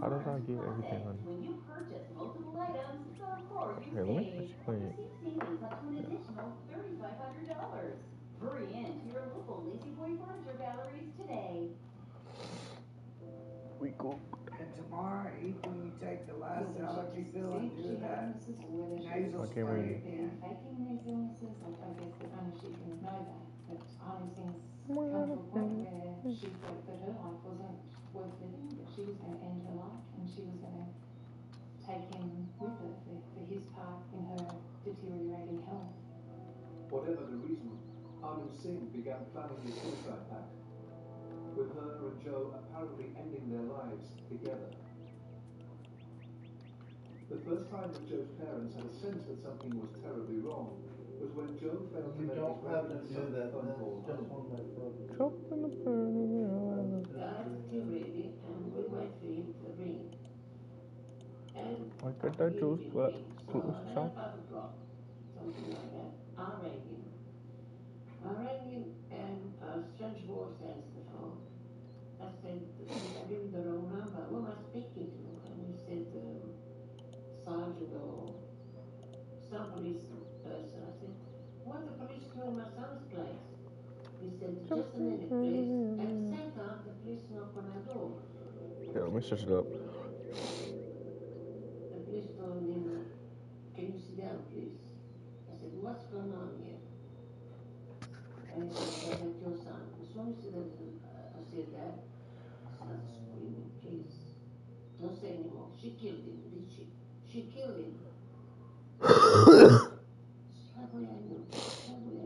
How does I get everything on? When you purchase multiple items, before you Hey, let me save, actually. receive savings up to an additional $3,500. Hurry into your local Lazy Boy Furniture Galleries today. We go. And tomorrow evening, you take the last allergy pill and do that nasal I can't read. spray again. Faking these illnesses, I guess that only she can know that. But Arnie's things come to a point where she thought that her life wasn't worth living, that she was going to end her life and she was going to take him with her for his part in her deteriorating health. Whatever the reason, Anu Singh began planning the suicide pact, with her and Joe apparently ending their lives together. The first time that Joe's parents had a sense that something was terribly wrong was when Joe failed to make his regular Sunday phone call home. Jump in the burning. Got him ready and we wait for him to ring. And I got that juice, but close about shop. 5 o'clock, something like that. I rang him and a strange voice answered the phone. I said, I gave him the wrong number. Who am I speaking to? And he said, Sergeant or some police person. I said, why the police call my son's place? He said, just a minute, please. At the same time, the police knock on our door. Yeah, let me search it up. The police told him, can you sit down, please? I said, what's going on here? And he said, that's your son. As soon as I said that, I started screaming, please. Don't say anymore. She killed him, did she? She killed him. Straight away I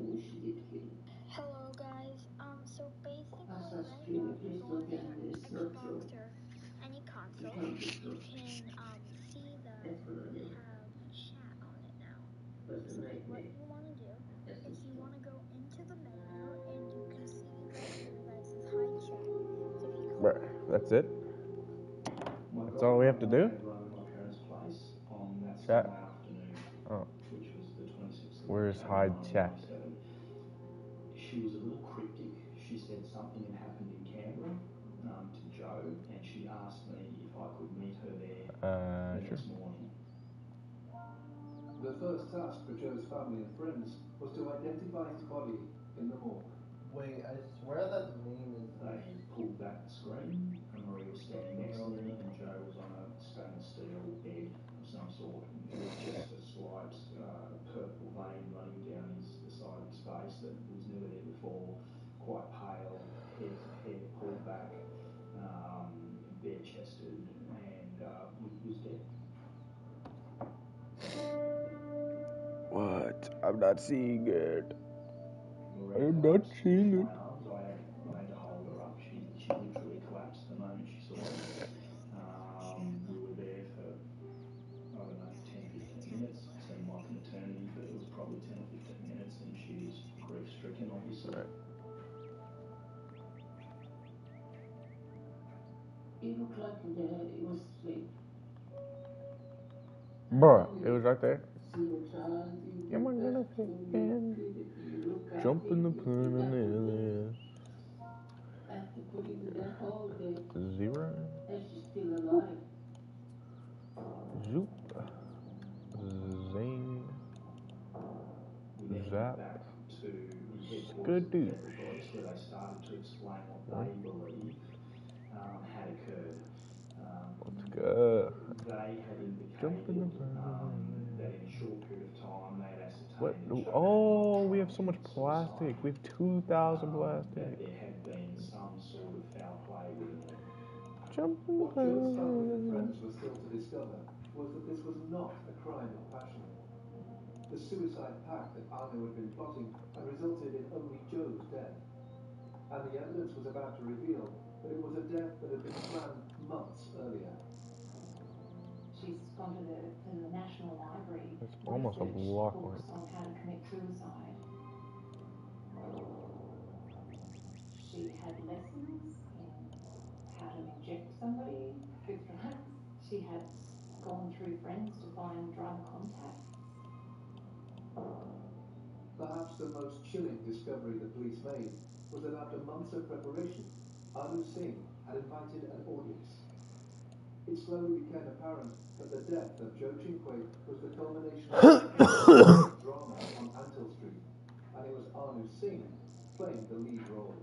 knew she did kill him. Hello guys, so basically I started right screaming, now, please if you go don't on tell me your it's not true. Xbox or any console, Can't be you true. can see that That's what I we did. have chat on it now. That's So a what nightmare. you want to do That's is the you want truth. to go into the menu and you can see right here that it says hide chat. So if you Right, that's it. That's all we have to do. Chat. Oh. Where's hide chat? She was a little cryptic. She said something had happened in Canberra to Joe, and she asked me if I could meet her there the next morning. The first task for Joe's family and friends was to identify his body in the morgue. Wait, I swear that name is... They pulled back the screen, and Marie was standing next to me, and Joe was on a stainless steel bed of some sort. And there was just a slight purple vein running down the side of his face that was never there before. Quite pale, hair pulled back, bare-chested, and was dead. What? I'm not seeing it. I'm not seeing it. I had to hold her up. She literally collapsed the moment she saw me. We were there for, I don't know, 10-15 minutes. It seemed like an eternity, but it was probably 10 or 15 minutes, and she was grief-stricken, obviously. Right. He looked like he was asleep. Bruh, it was right there. See Am I gonna fit in? Jump in the plane and it After putting that whole day, is 0. and she's still alive. Zoop. Zing. Zap. Good dude. Where they started to explain what they believe had occurred. Let's go. They had indicated Jump in the that in a short period of time they had What? ascertained. Oh, we have so much plastic. We have 2,000 plastic. That there had been some sort of foul play within it. Jump in the What Joe's family and plane. friends were still to discover was that this was not a crime of passion. The suicide pact that Anu had been plotting had resulted in only Joe's death. And the evidence was about to reveal that it was a death that had been planned months earlier. She's gone to the National Library. It's almost a block away. Books on how to commit suicide. She had lessons in how to inject somebody with drugs. She had gone through friends to find drug contacts. Perhaps the most chilling discovery the police made was that after months of preparation, Anu Singh had invited an audience. it slowly became apparent that the death of Joe Chinquay was the culmination of a drama on Antill Street, and it was Anu Singh playing the lead role.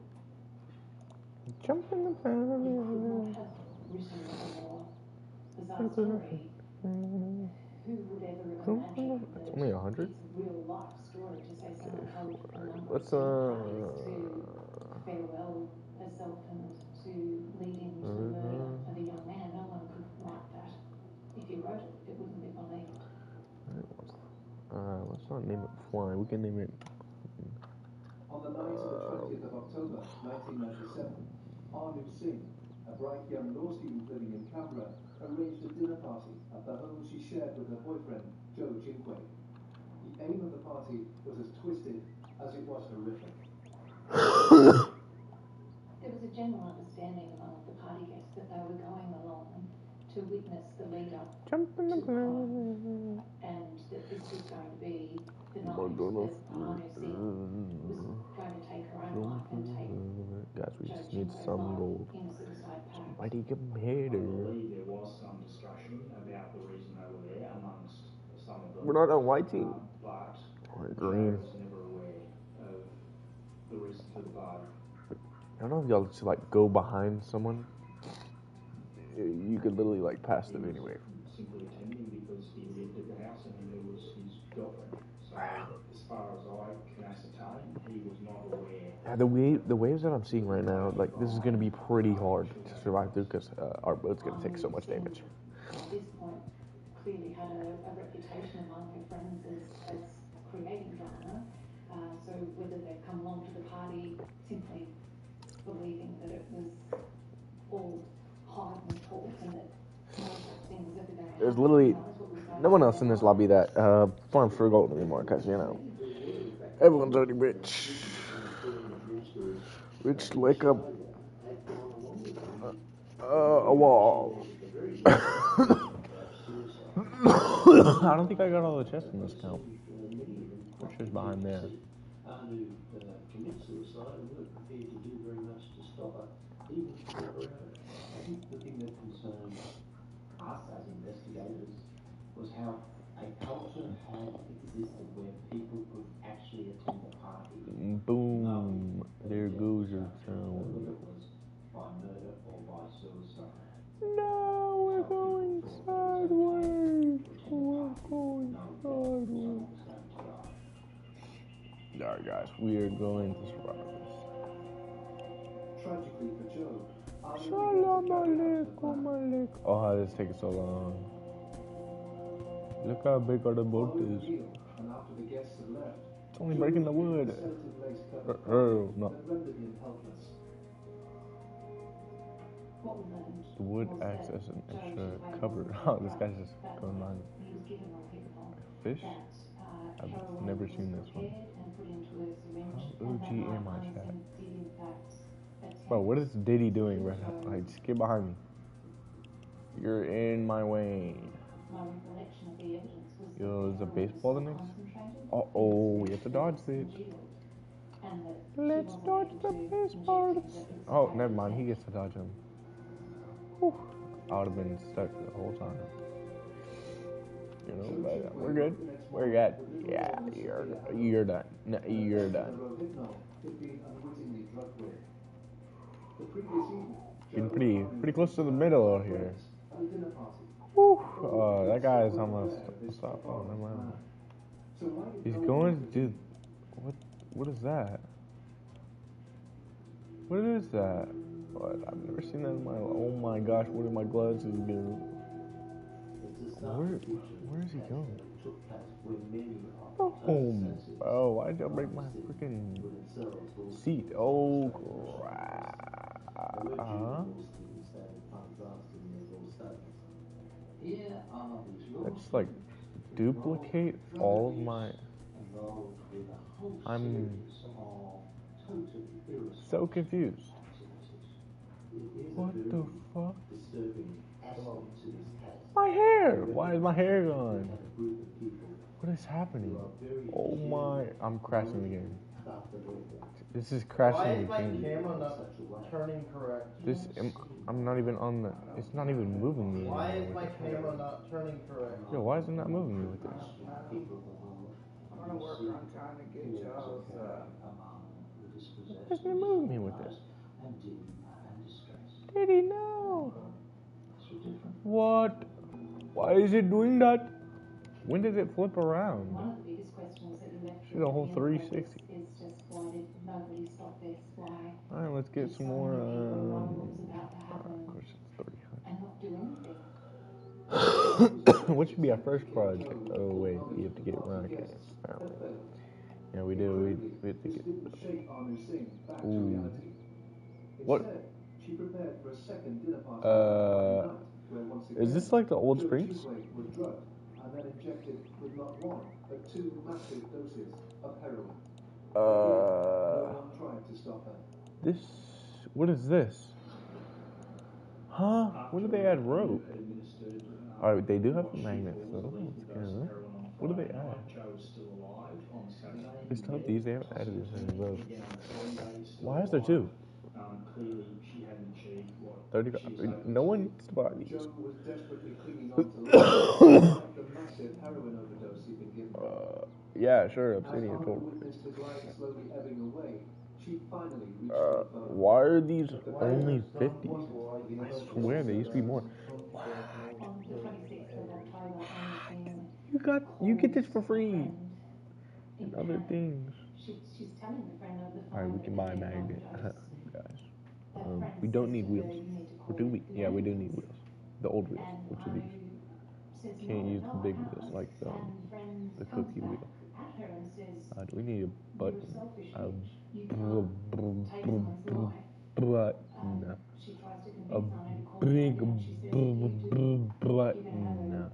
Jump in the Could not have written a more bizarre story. Who would ever imagine that It's only 100? it's a real life story to say someone held a number Let's of parties to farewell herself and to lead into the murder of a young man. No one could write that. If you wrote it, it wouldn't be believed. Let's not name it Fly. We can name it. On the night of the 20th of October, 1997, Anu Singh, a bright young law student living in Canberra, arranged a dinner party at the home she shared with her boyfriend, Joe Chinquay. The aim of the party was as twisted as it was horrific. There was a general understanding among the party guests that they were going along to witness the lead up Jump in the to the crime, and that this was going to be the night that Anu Singh was going to take her own life and take Guys, we Joe just need Chinquay's some life gold. in a suicide pact. Somebody get I made. believe there was some discussion about the reason they were there amongst some of them. We're not on white team. But We're Joe green. was never aware of the reason for the party. I don't know if y'all just like go behind someone. You could literally like pass them anyway. Simply attending because he lived at the house and there was his girlfriend. So as far as I can ascertain, he was not aware. Yeah, the waves that I'm seeing right now, like this is gonna be pretty hard to survive through because our boat's gonna take so much damage. At this point, clearly had a reputation among her friends as creating drama. So whether they've come along to the party simply believing that it was all hard and talk and that no such thing was ever going to There's happen. literally Who knows what was going no one on. else in this lobby that farms for gold anymore because you know everyone's already rich. Rich like a wall. I don't think I got all the chests in this count. Which is behind there. Anu commit suicide and weren't prepared to do very much to stop her, even to her own. I think the thing that concerned us as investigators was how a culture had existed where people could actually attend a party. Boom. There goes your town. Whether it was by murder or by suicide. No, we're going sideways. We're going sideways. Alright guys, we are going to survive this. Tragically for Joe, Salam alaikum. Oh, how this taking so long. Look how big our boat is. And after the guests had left, It's only breaking the wood. No. rendered him helpless. What we learned The wood was acts that as an Joe extra Chinquay cover. was Oh, this guy's that just night going on. he was given repeatable Fish? that I've heroin never was seen this one. prepared and put into a syringe, How and OG that night am I, Anu chat? Singh did in fact attempt Bro, what is Diddy doing right now? Like, just get behind me. You're in my way. my recollection of the evidence was that Yo, is the heroin was baseball the so next? concentrated Uh-oh, that we have to dodge it. and that Let's she wasn't dodge able the to baseball. inject it with Oh, the never mind. He gets to dodge him. Whew. I would have been stuck the whole time. You know, but we're good. We're good. Yeah, you're done. No, you're done. Getting pretty close to the middle out here. Whew. That guy is almost stop. Oh, never mind. He's going to do. What is that? What is that? What? I've never seen that in my. Oh my gosh! What are my gloves doing? Where is he going? Oh, why did I break my freaking seat? Oh crap! Let's like duplicate all of my. I'm so confused. What the fuck? My hair! Why is my hair gone? What is happening? Oh my... I'm crashing again. after therefore. This is Why crashing is the my game. camera not turning correct? I'm not even on the. It's not even moving me Why anymore is with my it. camera not turning correct? Yo, why is it not moving me with it? I'm gonna work on trying to get y'all's, Why isn't it moving me with it? And dim and distressed. Diddy, no. So different. What? Why is it doing that? When did it flip around? One of the biggest questions that you left Should a whole at the end of 360. is just why did nobody stop this? Why Alright, let's get did some so more. many people know what was about to Of happen course, it's 300. and not do anything? What should be our first project? Oh wait, we have to get rockets. Yeah, we do. We have to This get. didn't shake Anu Singh back to Ooh. reality. What? Instead, she prepared for a second dinner party Uh, that night, where once again, Is this like the old Joe Springs? Chinquay was drugged and then injected with not one, but 2 massive doses of heroin. No one tried to stop her. This. What is this? Huh? When did they add rope? Alright, they do have magnets though. Let's go. What do they add? They still have these. They haven't added this in rope. Why is there 2? Clearly, she hadn't achieved what 35. No one needs to buy these. Joe was desperately clinging on to life despite the massive heroin overdose he'd been given. Yeah, sure. As Obsidian, Anu totally. witnessed his life slowly ebbing away, she finally reached for the phone. Why are these But the only phone 50? wasn't I swear there used to be more. On the 26th of October, Anu Singh You get this for free. friend And in other pain. things. She's telling the friend over the phone. Alright, we can buy a that magnet, overdose. guys. That friend We don't says need to her, wheels. "You need to Or call do we? the Yeah, we do ambulance." need wheels. The old wheels, And which are Anu these. says, Can't "No, use no, the I big can't." wheels like And friend the comes cookie back wheel. at her and says, Do we need a "You're button? a selfish A bitch. You can't take someone's life." button. She tries to A convince Anu to call big the ambulance. She says, "If you do, button.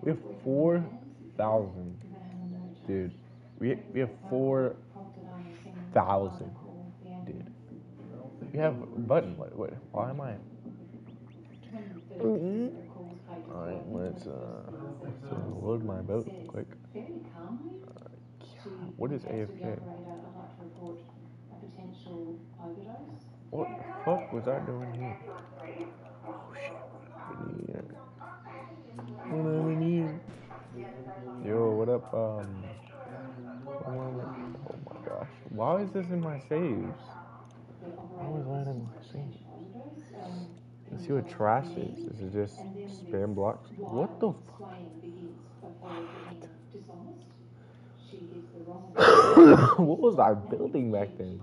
We have 4,000. Dude. We have 4,000. Dude. We have a button. Wait. Why am I? Alright, let's load my boat real quick. What is AFK? What the fuck was I doing here? Oh shit. What in here? Yo, what up? Oh my gosh. Why is this in my saves? Why is that in my saves? Let's see what trash is. This is just spam blocks. What the fuck? What was I building back then?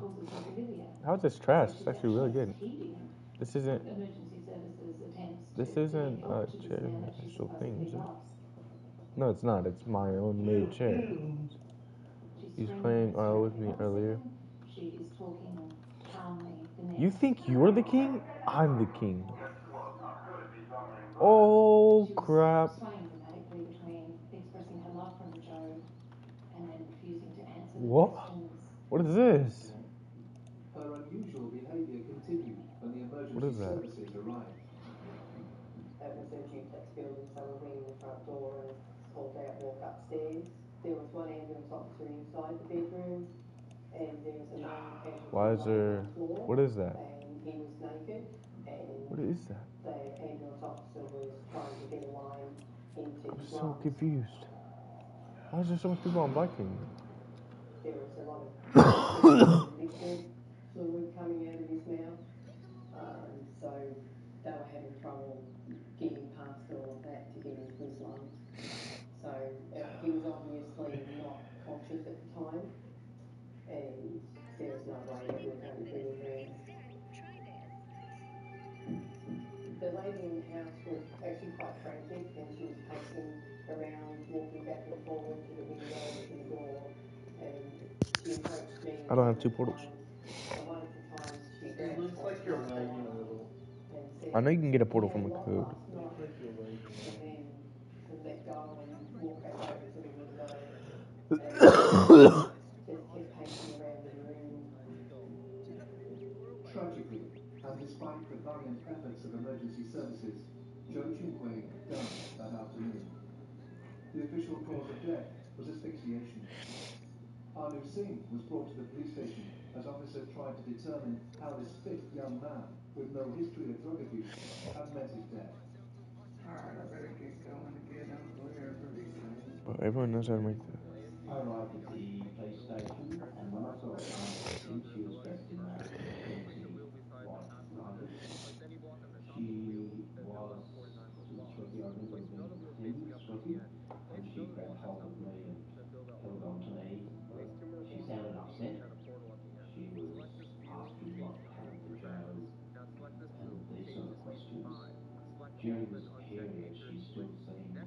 How is this trash? It's actually really good. This isn't a chair actual thing, is it? No, it's not. It's my own made chair. He's playing with me earlier. You think you're the king? I'm the king. Oh crap. What? What is this? Her unusual behavior continued when the What is emergency that? services arrived. It was a duplex building, so we went in the front door and pulled out, walk upstairs. There was one ambulance officer inside the bedroom, and there was a known casualty Why is there? on the floor. What is that? And he was naked, and What is that? the ambulance officer was trying to get a line into I'm his so lungs. confused. Why is there so much people on Viking? There was a lot of liquid fluid coming out of his mouth, so they were having trouble getting past all of that to get into his lungs. So he was obviously not conscious at the time, and there was no way that we were going to bring him around. The lady in the house was actually quite frantic, and she was pacing around, walking back and forward to the window, to the door, and she approached me. I don't have 2 portals. And one of the times she It looks like you're lagging a little. I know you can get a portal from a code. It looks like you're lagging. And then to let go and walk back over to the window, and just kept pacing around the room. Tragically, and despite the valiant efforts of emergency services, Joe Chinquay died that afternoon. The official cause of death was asphyxiation. Anu Singh was brought to the police station as officers tried to determine how this fit young man, with no history of drug abuse, had met his death. Alright, I better get going to get him wherever he's at. But everyone knows how to make that. I arrived at the police station, and when I saw Anu Singh, she was dressed in a flimsy white blanket. She was sweaty. I remember being thin, sweaty, and she grabbed hold of me and held on to me. She sounded upset. She was asking what happened to Joe and these sort of questions. During this period, she still seemed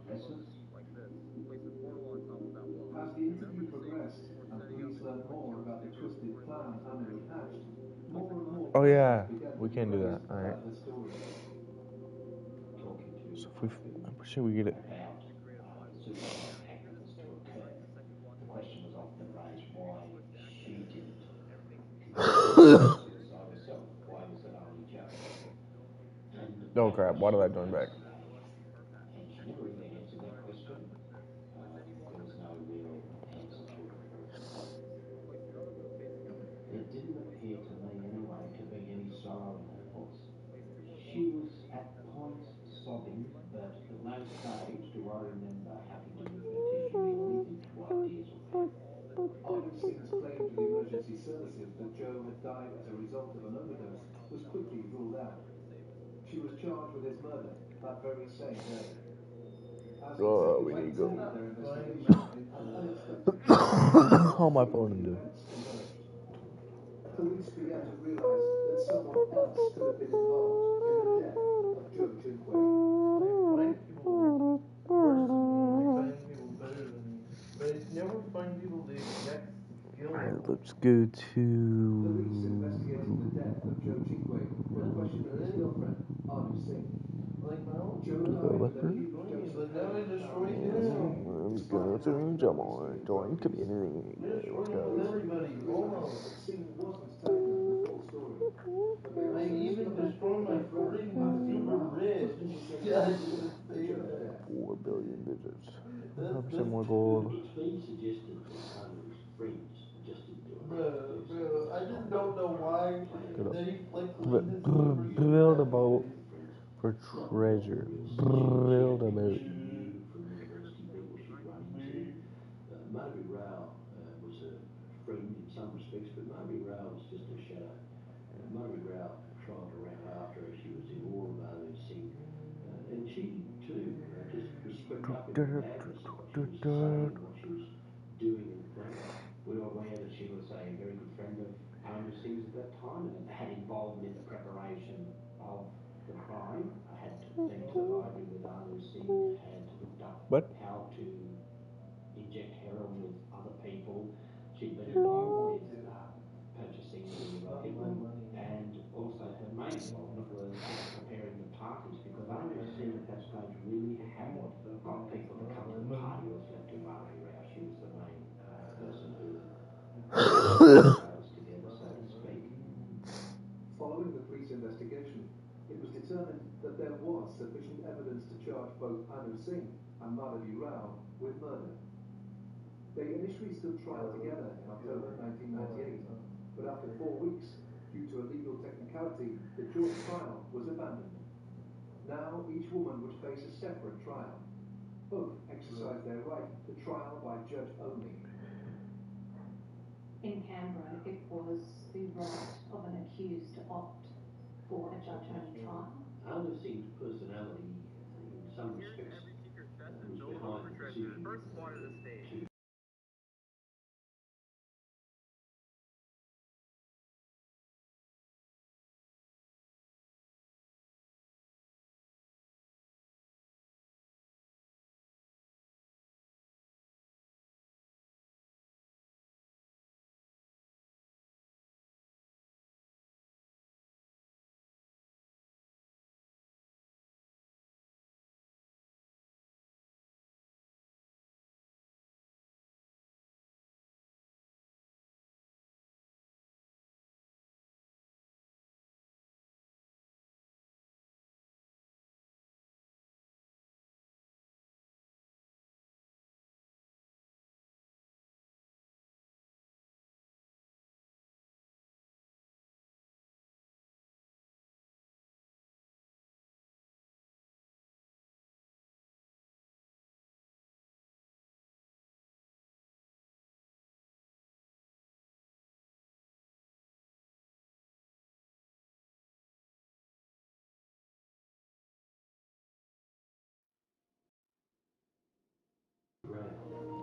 restless. As the interview progressed and police learned more about the twisted plan Anu had hatched, more and more Oh yeah, questions began we to can't be do raised that. All right. about her story. Talking to So if I'm pretty sure we get it. about the suicide pact that was to occur. The question was often raised why she didn't suicide herself. Why was it only Joe? And Oh crap! Why did I join back? and she never really answered that question. There was no real answer to it. There didn't appear to me anyway to be any sorrow in her voice. She was at points sobbing, but at no stage do I remember having to give her tissues or anything to wipe tears off her. Anu Singh's claim to the emergency services that Joe had died as a result of an overdose was quickly ruled out. She was charged with his murder that very same day. As Oh, detectives we need to continued go. their Going investigation, back an into unexpected twist in the On my chronology phone of and the do. events emerged. Police began to realize that someone else could have been involved in the death of Joe Junquay. I find people worse than me, and I find people better than me. But I never find people the exact skill Alright, level. let's go Police investigating the death of Joe Junquay were That's questioning his good. girlfriend, Anu Singh. Like, no, Joe but died with a Leopard. huge dose of but now I heroin destroy found in his him. bloodstream, I'm despite going him having to no jump history on of drug join abuse. community. I destroy him with Investigators everybody, realized almost. that Singh wasn't telling them the full story, but they I also even discovered destroy my that friend friggin' Madhavi super Rao was wrist. implicated I in shouldn't the say Joe's that. death. 4 billion digits. That's 5% more gold. It's been suggested that Anu's friends just didn't do enough to do Bro, I something. just don't know why Good. that he flexes But into super build a strength. boat for treasure. Build a boat. She knew from university, people she'd run into. Madhavi Rao was a friend in some respects, but Madhavi Rao was just a shadow. Madhavi Rao trotted around after her. She was in awe of Anu Singh. And she too just was swept up in the madness of what she was saying and what she was doing in the plan. We were aware that she was a very good friend of Anu Singh's at that time and had involvement in the preparation of the crime. I had been to the library with Anu Singh, had looked up What? how to inject heroin with other people. She'd been involved with purchasing the equipment, and also her main involvement was preparing the parties, because Anu Singh at that stage really had got people to come to the party or was left to Madhavi Rao. She was the main person who rails together, so to speak. Following the police investigation, it was determined that there was sufficient evidence to charge both Anu Singh and Madhavi Rao with murder. They initially stood trial together in October 1998, but after 4 weeks, due to a legal technicality, the joint trial was abandoned. Now each woman would face a separate trial. Both exercised their right to trial by judge only. In Canberra, it was the right of an accused to opt for a judge-only trial. Anu Singh's personality, in some respects, was behind the decision to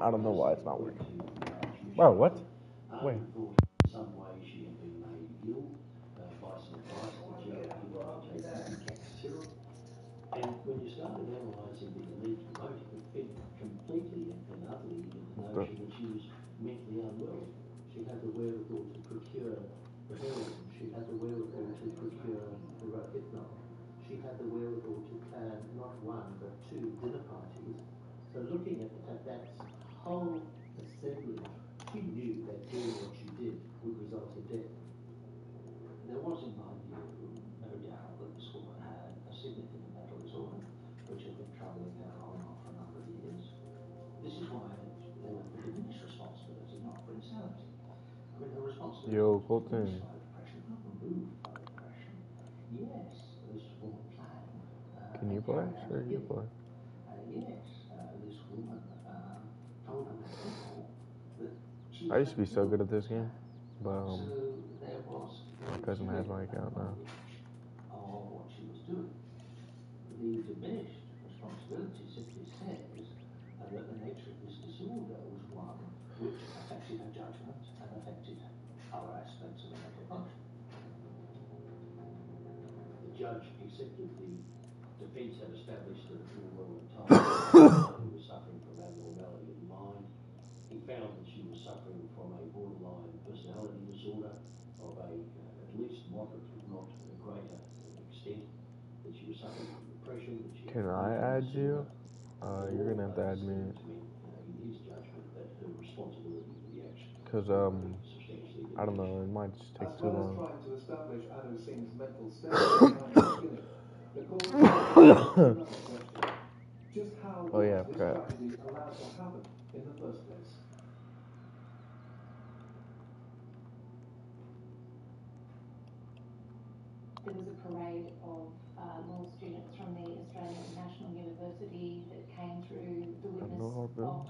I don't know why it's not working. Wow, what? Wait. In some way she had been made ill by some advice that she had given her to take ibuprofen syrup. And when you started analysing the alleged motive, it fed completely and utterly into the notion that she was mentally unwell. She had the wherewithal to procure the heroin. She had the wherewithal to procure the rohypnol. She had the wherewithal to plan not one but 2 dinner parties. So looking at that whole assemblage, she knew that doing what she did would result in death. There was, in my view, no doubt that this woman had a significant mental disorder, which had been troubling her on and off for a number of years. This is why they went for diminished responsibility, not for insanity. I mean, her responsibility Yo, was Colton. diminished by depression, not removed by depression. Yes, this woman planned. Can you play? Sure, you play. Yes, this woman told other people that she I used to be so good at this game, but so there was my cousin has my account now. of what she was doing. The diminished responsibility simply says that the nature of this disorder was one which affected her judgment and affected other aspects of her mental function. The judge accepted the defence had established that full relevant time who was suffering from abnormality of the mind. He found that she was suffering from a borderline personality disorder of a at least moderate, if not a greater extent. That she was suffering from depression. That she Can I add you? You're gonna have to add me. In his judgment, that her responsibility for the action. Cause I don't know. It might just take too long. As well as trying to establish Anno Singh's mental state behind his killing, the court asked another question. Just how Oh yeah, was this crap. tragedy allowed to happen in the first place? There was a parade of law students from the Australian National University that came through the witness box,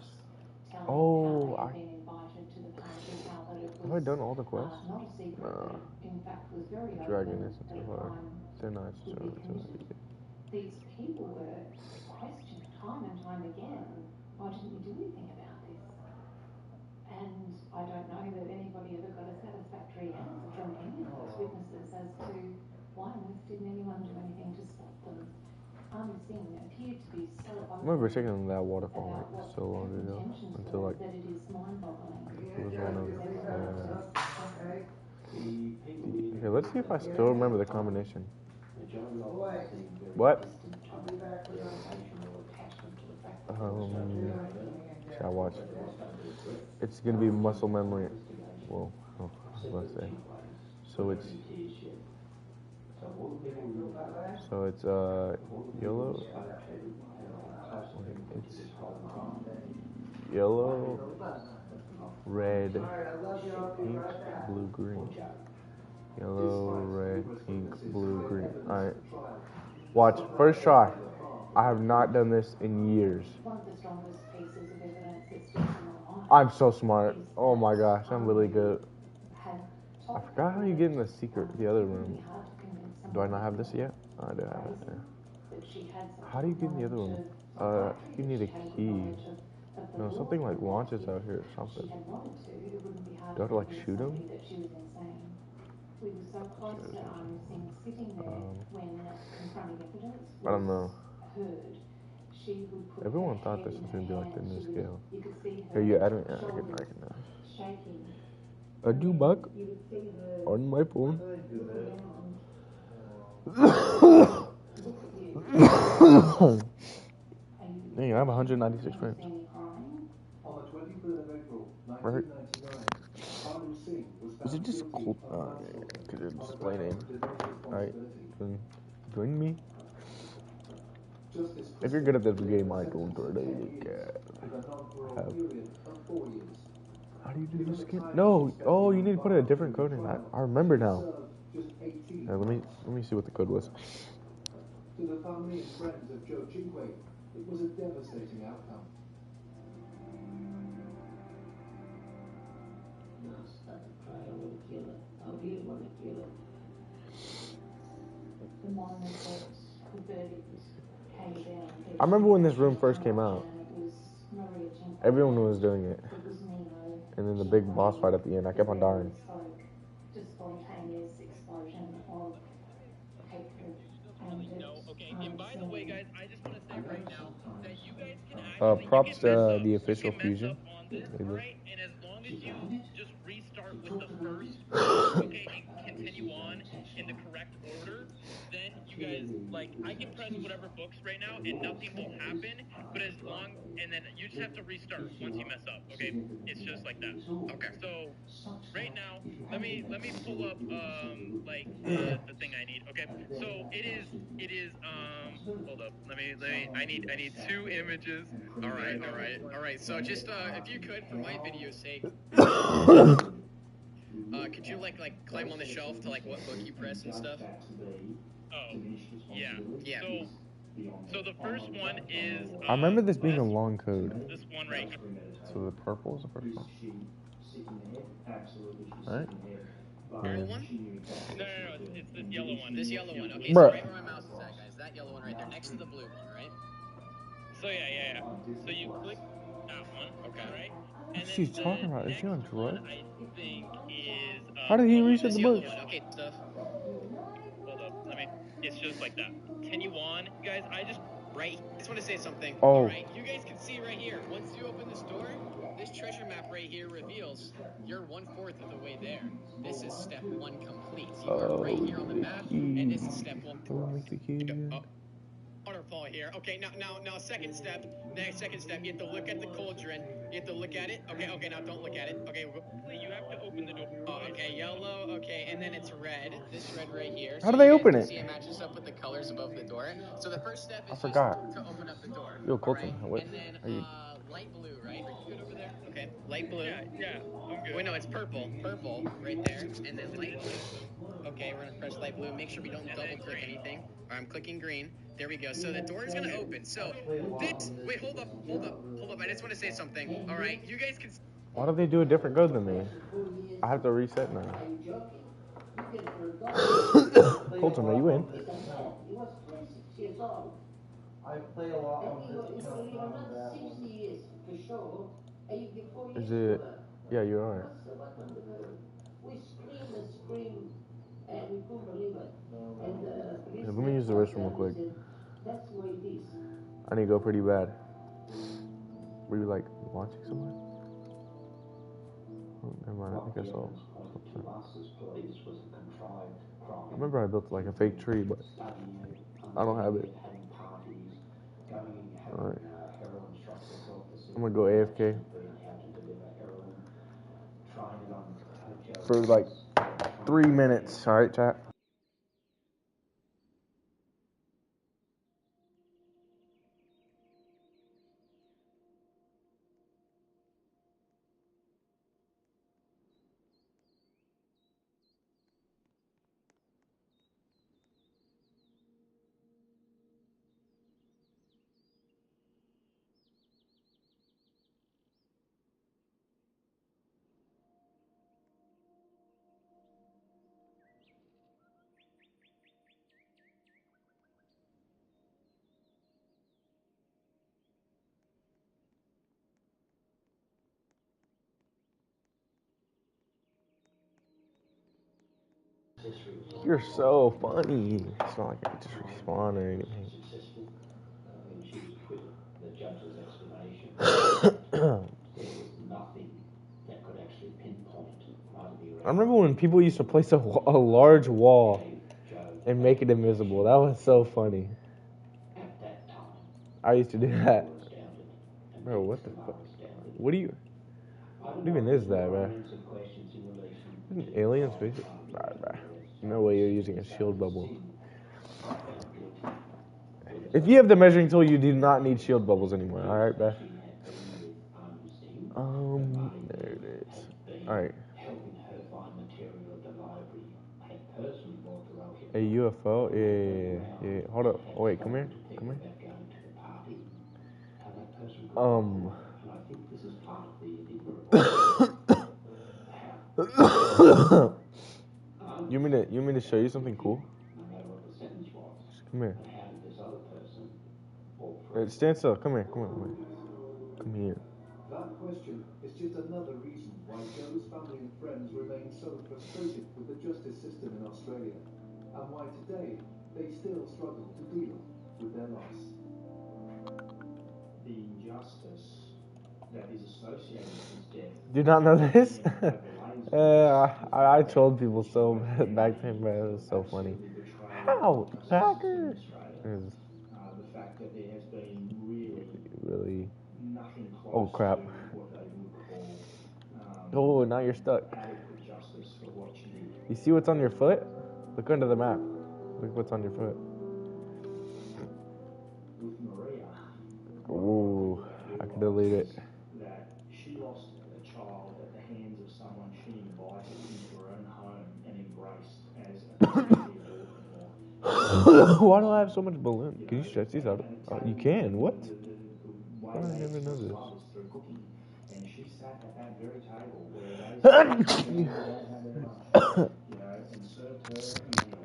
telling how they had been invited to the party, how that it was have I done all the quests? not a secret, No. that it in fact was very Dragon open, isn't that a too hard. crime They're not would be committed. These people were questioned time and time again, why didn't you do anything about this? And I don't know that anybody ever got a satisfactory answer from any of those witnesses as to why on earth didn't anyone do anything to stop them. Anu Singh appeared to be so I remember taking that waterfall like so long ago until like that it is mind-boggling. it was one of The okay, let's see if I still remember the combination. majority of us seem very What? distant to realization or attachment to the fact that Shall I watch? It's gonna be muscle memory. Well, let's say. So it's yellow. It's yellow, red, pink, blue, green. Yellow, red, pink, blue, green. Alright. Watch. First try. I have not done this in years. One of the strongest pieces of evidence that's still online. I'm so smart. Oh my gosh, I'm really good. I forgot how you get in the secret, the other room. Do I not have this yet? I do have it there. How do you get in the other room? You need a key. No, something like launches out here or something. Do I have to like shoot him? We were so close to Singh sitting there when confronting evidence I don't know. heard. She would put Everyone her thought head this was in gonna be her like the hand. new She scale. you could see her Here, you add me. I shoulders can know. shaking. I do back You would see her on my phone. Dang, I have 196 frames. On the 23rd of April, Right. 1999, Anu Singh was Is it found just guilty cool? of manslaughter Because it's on the display name. grounds of diminished Alright. responsibility. Join me. Justice If you're good at this Christopher game, Clear I don't sentenced to 10 really years care. with a non-parole Have. period of 4 years. How do you do Given this the again? time No. she spent Oh, you in need to put a bars different during code in. the trial, I remember she now. served just 18 Here, let me see what the code was. To the family and friends of Joe Chigwe, it was a devastating outcome. No, stop the cry. I want to kill her. I really want to kill her. The moment that the verdict came down. I remember when this room first came out. Everyone was doing it. It was Nemo. And then the big boss fight at the end, I kept on dying. Just spontaneous explosion of hatred. And And by the way, guys, I just want to say right now that you guys can actually Props you can mess to up. the official You can mess fusion. up on this, alright? And as long as you just restart with the first, okay, and continue on in the correct order, then you guys, like, I can press whatever books right now and nothing will happen, but as long, and then you just have to restart once you mess up, okay? It's just like that. Okay. So, right now, let me pull up, like, the thing I need, okay? So, it is, hold up, I need 2 images. All right. So just if you could, for my video's sake, could you like climb on the shelf to like what book you press and stuff? Oh, yeah. Yeah. So the first one is. I remember this being a long code. This one right. So the purple is the first one. Alright. Purple one? No, it's this yellow one. This yellow one. Okay, Bruh. so right where my mouse is at, guys. That yellow one right there, next to the blue one, right? So yeah. So you click that one. Okay. Right. What is he talking about? Is he on drugs? I think is. How did he reset the yellow books? one. Okay, stuff. Hold up. It's just like that. Continue on, guys. Right. I just want to say something. Oh. All right. You guys can see right here. Once you open this door, this treasure map right here reveals you're 1/4 of the way there. This is step 1 complete. You are right here on the map, and this is step 1. Waterfall here. Okay, now second step. Next second step, you have to look at the cauldron. You have to look at it. Okay, now don't look at it. Okay, you have to open the door. oh, okay, yellow. Okay, and then it's red. This red right here. How do they open it? See, it matches up with the colors above the door. So the first step is I forgot. just to open up the door. Yo, Colton, right? what? And then Are you... light blue, right? Are you good over there? Okay, light blue. Yeah, I'm good. Wait, no, it's purple. Purple right there, and then light blue. Okay, we're gonna press light blue. Make sure we don't double click anything. I'm clicking green. There we go. So the door is gonna open. So this. Wait, hold up. I just want to say something. All right, you guys can. Why do they do a different code than me? I have to reset now. Colton, are you in? He was 26 years old. I play a lot of And this he was not 60 years for sure. And you get 4 years Is it? older. Yeah, you are. We screamed, and we couldn't believe it. And Let me use the restroom real quick. that's the way it is. I need to go pretty bad. Were you like watching somewhere? Oh, never mind. I think I saw. I remember I built like a fake tree, but I don't have it. Alright. I'm gonna go AFK for like 3 minutes. Alright, chat. You're so funny. It's not like I could just respawn or anything. The judge's explanation. There was nothing that could actually pinpoint. I remember when people used to place a large wall and make it invisible. That was so funny. At that time, I used to do that. Bro, what the fuck? What even is that, bro? An alien spaceship? Bro. No way you're using a shield bubble. If you have the measuring tool, you do not need shield bubbles anymore. Alright, bro? There it is. Alright. A UFO? Yeah. Hold up. Oh, wait, come here. You mean to show you something cool? Come here. Stand still. Come here. Come here. That question is just another reason why Joe's family and friends remain so frustrated with the justice system in Australia, and why today they still struggle to deal with their loss. The injustice that is associated with his death. Did not know this? I told people so back then, but it was so funny. How? Hacker? The fact that there has been Really. nothing close Oh crap. to what they would call Oh, now you're stuck. adequate justice for what she did. You see what's on your foot? Look under the map. Look what's on your foot. With Maria. Ooh, I can delete it. That she lost a child at the hands of someone she invited into her own home and embraced as a daughter-in-law. Why do I have so much balloon? Can you stretch these out? Oh, you can. What? I never know this. Through cooking, and she sat at that very table where they and served her a meal.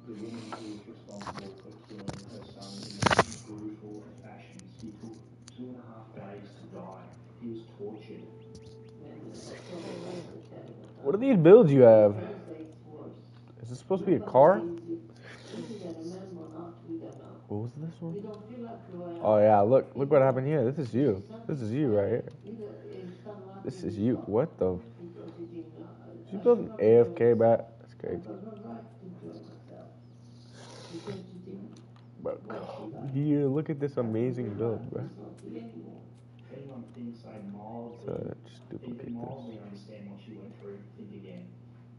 The woman who was responsible for killing her son in the most brutal of fashions. He took 2.5 days to die. He was tortured. What are these builds you have? Is this supposed to be a car? What was this one? Oh yeah, look what happened here. This is you. This is you right here. This is you. What the? She built an AFK bat. That's crazy. Bro, here, look at this amazing build, bro. If anyone thinks I Just duplicate mildly this. understand what she went through, think again.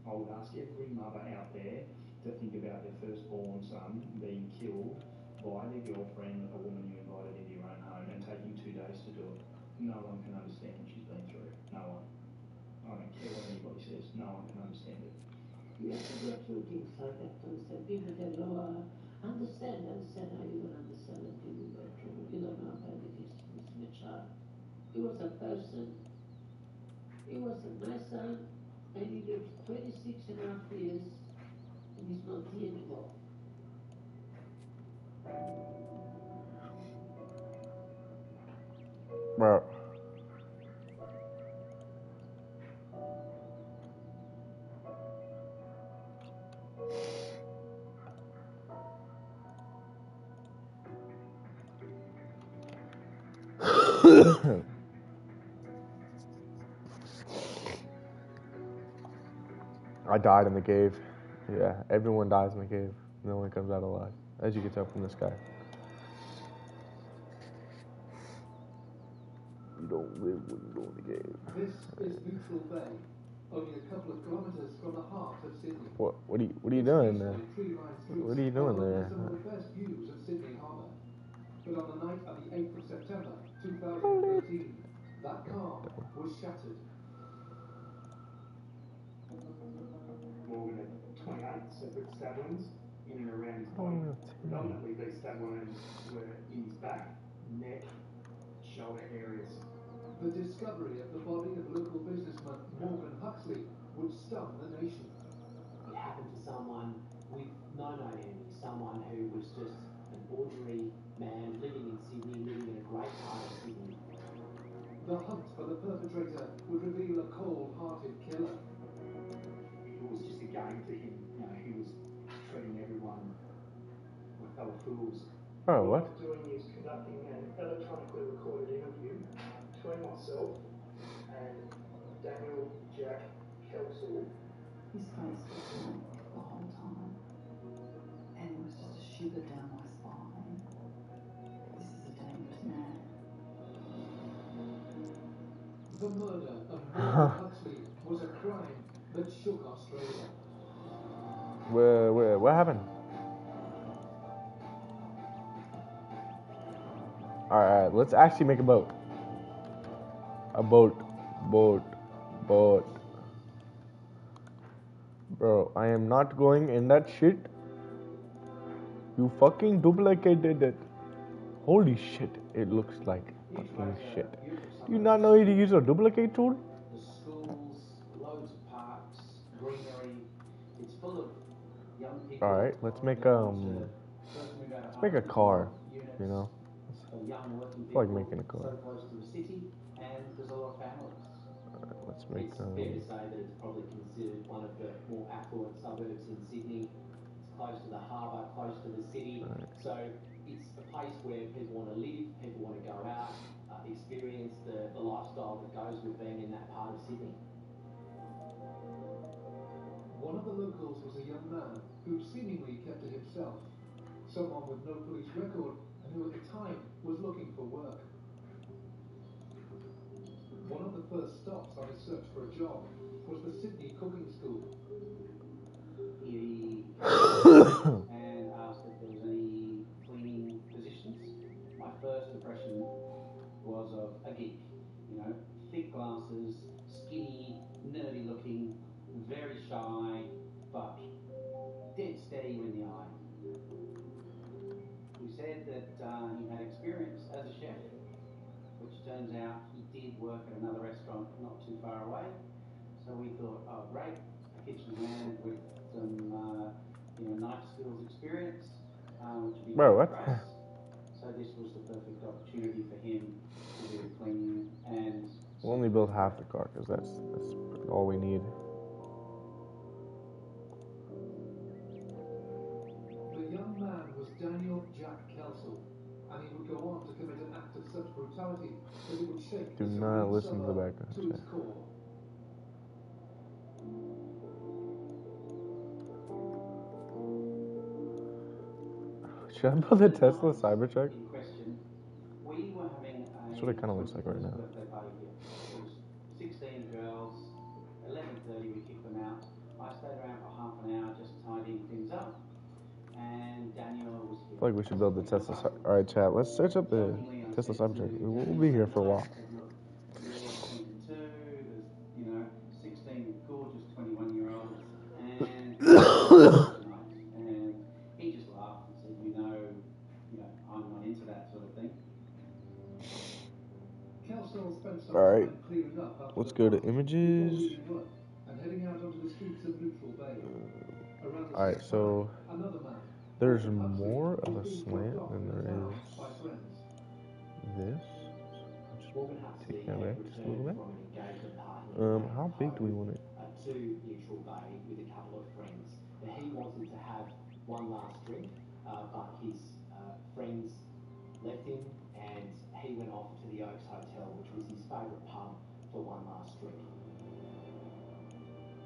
I would ask every mother out there to think about their firstborn son being killed by their girlfriend, a woman you invited into your own home, and taking 2 days to do it. No one can understand what she's been through. No one. I don't care what anybody says. No one can understand it. You have to go through things like that to understand. People tell you, understand how you don't understand what people go through. You don't know how bad it is to lose your child. He was a person. He was my son, and he lived 26.5 years, and he's not here anymore. Bro. I died in the cave. Yeah, everyone dies in the cave. No one comes out alive, as you can tell from the sky. You don't live when you go in the cave. This is Neutral Bay, only a couple of kilometres from the heart of Sydney. What are you doing there? What are you doing there? Some of the best views of Sydney Harbour. But on the night of the 8th of September 2013, that calm was shattered. Morgan had 28 separate stab wounds in and around his body. Predominantly these stab wounds were in his back, neck, shoulder areas. The discovery of the body of local businessman Morgan Huxley would stun the nation. It happened to someone with no known enemy, someone who was just an ordinary man living in Sydney, living in a great part of Sydney. The hunt for the perpetrator would reveal a cold-hearted killer. It was just a game to him. He was treating everyone like they were fools. Oh, what? What I'm doing is conducting an electronically recorded interview between myself and Daniel Jack Kelsall. His face was blank the whole time, and it was just a shiver down my spine. This is a dangerous man. The murder of Morgan Huxley was a crime that shook Australia. What happened? Alright, let's actually make a boat. A boat. Bro, I am not going in that shit. You fucking duplicated it. Holy shit, it looks like fucking shit. You not know how to use a duplicate tool? The schools, loads of parks, greenery. It's full of young people. Alright, let's make a car, you know. A young working I feel like people making a car. so close to the city, and there's a lot of families. Let's make It's fair to say that it's probably considered one of the more affluent suburbs in Sydney. It's close to the harbour, close to the city, so it's a place where people want to live, people want to go out, experience the lifestyle that goes with being in that part of Sydney. One of the locals was a young man who seemingly kept to himself, someone with no police record and who at the time was looking for work. One of the first stops on his search for a job was the Sydney Cooking School. He came and asked if there was any cleaning positions. My first impression was of a geek, you know, thick glasses, skinny, nerdy looking, very shy, but dead steady in the eye. He said that he had experience as a chef, which turns out he did work at another restaurant not too far away. So we thought, oh great, a kitchen hand with some knife skills experience, which would be Bro, good what? for us. So this was the perfect opportunity for him to do cleaning and... We'll only build half the car because that's all we need. The young man was Daniel Jack Kelsall, and he would go on to commit an act of such brutality that it would shake Do the not serene listen to the suburb background to its check. core. Should I build a Tesla Cybertruck? In question, we were having That's what it kind of looks like right now. birthday party here. It was 16 girls, 11:30 we kicked them out. I stayed around for half an hour just tidying things up, and Daniela was here. I feel like we should build the Tesla. Alright, chat. Let's search up the Tesla Cybertruck. We'll be here for a while. You're 22, there's, 16 gorgeous 21-year-olds, and tonight. And he just laughed and said, I'm not into that sort of thing. Kelsall spent some Alright, time clearing up after let's the go to party images. before leaving work and heading out onto the streets of Neutral Bay. Around the Alright, same so time, another man, there's Morgan Huxley, more of was a being slant dropped off than in the there town is by friends. this. Morgan Huxley Take that had back just a little returned bit. from an engagement party How big do we want it? to Neutral Bay with a couple of friends. Now, he wanted to have one last drink, but his friends left him and he went off to the Oaks Hotel, which was his favourite pub, for one last drink.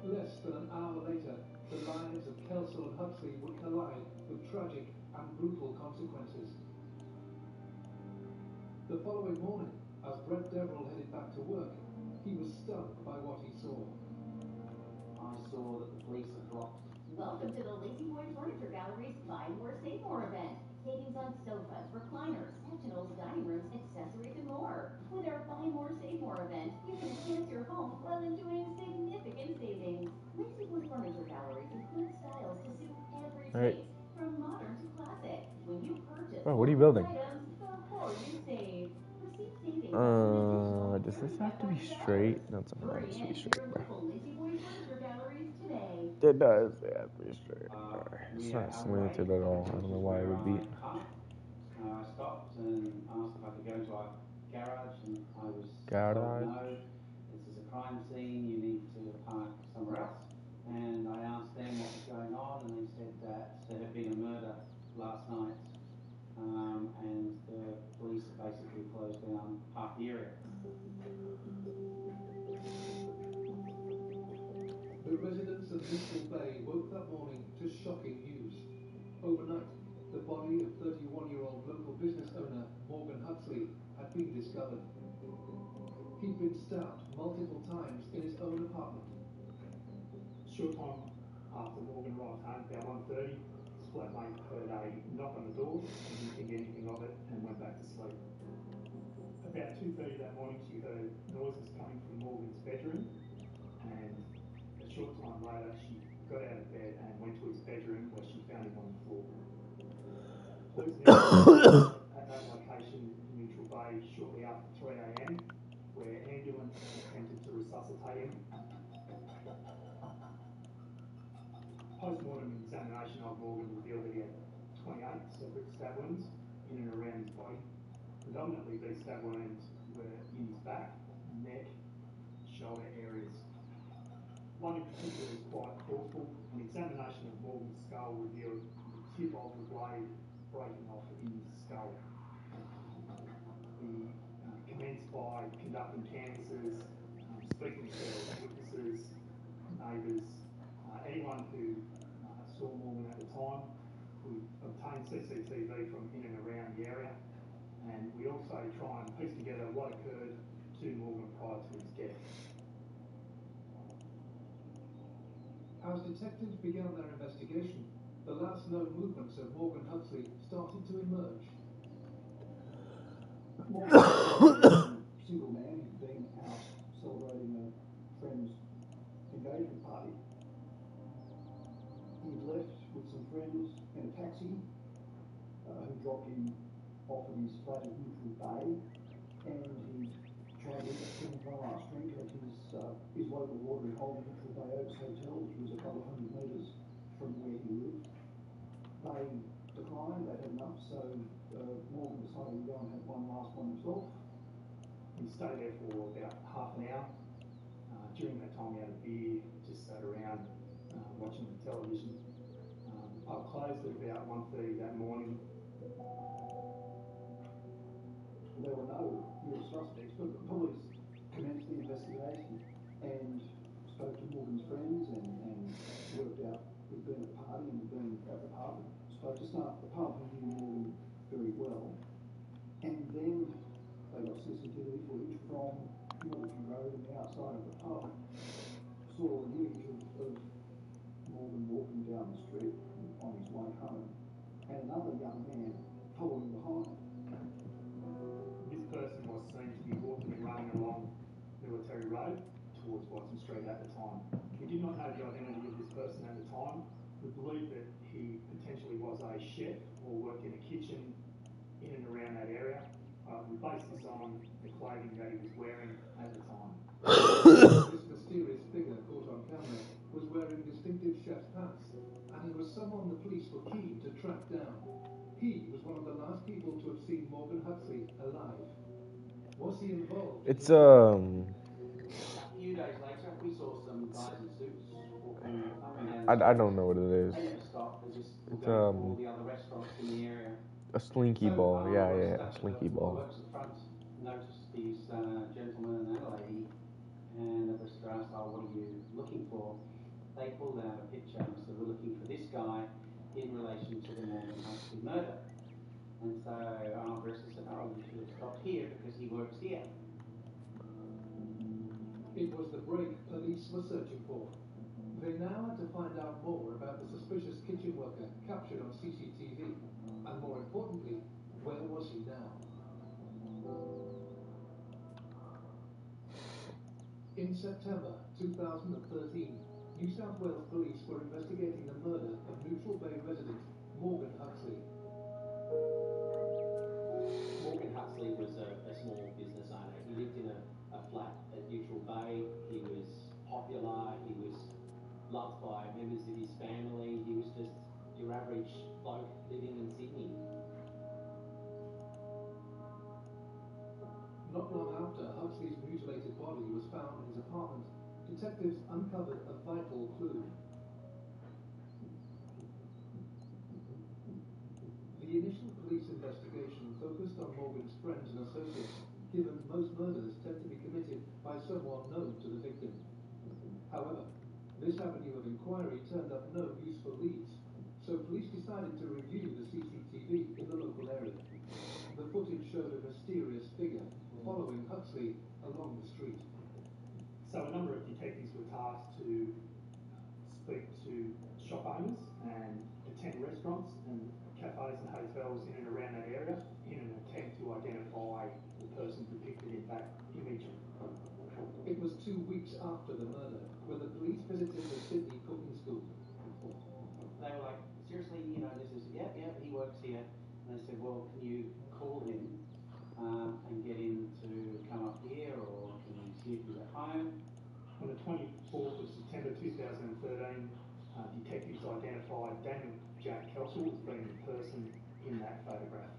Less than an hour later, the lives of Kelsall and Huxley would collide with tragic and brutal consequences. The following morning, as Brett Deverell headed back to work, he was stunned by what he saw. I saw that the police had dropped. Welcome to the Lazy Boy Furniture Gallery's Buy More, Save More event. Savings on sofas, recliners, sectionals, dining rooms, accessories, and more. With our Buy More, Save More event, you can enhance your home while enjoying significant savings. Lazy Boy Furniture Gallery includes styles to suit every taste, from modern to classic. When you purchase what are you building? items, the more you save. Receive savings Does this have to be straight? No, it's not supposed to be straight, bro. Lazy Boy Furniture Galleries today. It does. It has to be straight. It's not slanted at all. I don't know why it would be. I stopped and asked if I could go to our garage, and I was Garage? told, no, this is a crime scene, you need to park somewhere else. And I asked them what was going on, and they said that there had been a murder last night, and the police had basically closed down half the area. The residents of Neutral Bay woke that morning to shocking news. Overnight, the body of 31-year-old local business owner Morgan Huxley had been discovered. He'd been stabbed multiple times in his own apartment. Short time after Morgan arrived home, about 1:30, his flatmate heard a knock on the door, didn't think anything of it, and went back to sleep. About 2:30 that morning, she heard noises coming from Morgan's bedroom, and a short time later, she got out of bed and went to his bedroom, where she found him on the floor. Police at that location, Neutral Bay, shortly after 3 a.m, where ambulance attempted to resuscitate him. Post-mortem examination of Morgan revealed that he had 28 separate stab wounds in and around his body. Predominantly, these stab wounds were in his back, neck, shoulder areas. One in particular was quite forceful. An examination of Morgan's skull revealed the tip of the blade breaking off in his skull. He commenced by conducting canvases, speaking to witnesses, neighbours, anyone who saw Morgan at the time. We obtained CCTV from in and around the area, and we also try and piece together what occurred to Morgan prior to his death. As detectives began their investigation, the last known movements of Morgan Huxley started to emerge. Morgan was a single man. He'd been out celebrating a friend's engagement party. He'd left with some friends in a taxi who dropped him off at his flat at Neutral Bay, and he tried to finish one last drink at his local watering hole, Neutral Bay Oaks Hotel, which was a couple of hundred metres from where he lived. They declined, they had enough, so Morgan decided to go and have one last one himself. He stayed there for about half an hour. During that time, he had a beer, just sat around watching the television. The pub closed at about 1:30 that morning. There were no real suspects, but the police commenced the investigation and spoke to Morgan's friends and worked out he'd been at the party and he'd been at the pub. Spoke to staff at the pub who knew Morgan very well. And then they got CCTV footage from Military Road and the outside of the pub. Saw an image of Morgan walking down the street on his way home, and another young man following behind. This person was seen to be walking and running along Military Road towards Watson Street at the time. We did not know the identity of this person at the time. We believe that he potentially was a chef or worked in a kitchen in and around that area. We based this on the clothing that he was wearing at the time. This mysterious figure caught on camera was wearing distinctive chef's pants, and he was someone the police were keen to track down. He was one of the last people to have seen Morgan Huxley alive. Was he involved? It's A few days later, we saw some guys in suits walking up and down. I don't know what it is. They never stopped. They just were It's going to all the other restaurants in the area. a slinky ball. Yeah, a slinky ball. Works at front, noticed these gentlemen and a lady, and the restaurant asked, "Oh, what are you looking for?" They pulled out a picture and said, "We're looking for this guy in relation to the Morgan Huxley murder." And so our officer said, "Oh, you should have stopped here because he works here." It was the break police were searching for. They now had to find out more about the suspicious kitchen worker captured on CCTV. And more importantly, where was he now? In September 2013, New South Wales police were investigating the murder of Neutral Bay resident Morgan Huxley. Morgan Huxley was a small business owner. He lived in a flat at Neutral Bay. He was popular. He was loved by members of his family. He was just your average bloke living in Sydney. Not long after Huxley's mutilated body was found in his apartment, detectives uncovered a vital clue. The initial police investigation focused on Morgan's friends and associates, given most murders tend to be committed by someone known to the victim. However, this avenue of inquiry turned up no useful leads, so police decided to review the CCTV in the local area. The footage showed a mysterious figure following Huxley along the street. So a number of detectives were tasked to speak to shop owners and attend restaurants and cafes and hotels in and around that area in an attempt to identify the person depicted in that image. It was 2 weeks after the murder when the police visited the Sydney cooking school. They were like, "Seriously, you know, this is, yeah, he works here." And they said, "Well, can you call him and get him to come up here, or can you see if he's at home?" On the 24th of September 2013, detectives identified Daniel Jack Kelsall as being the person in that photograph.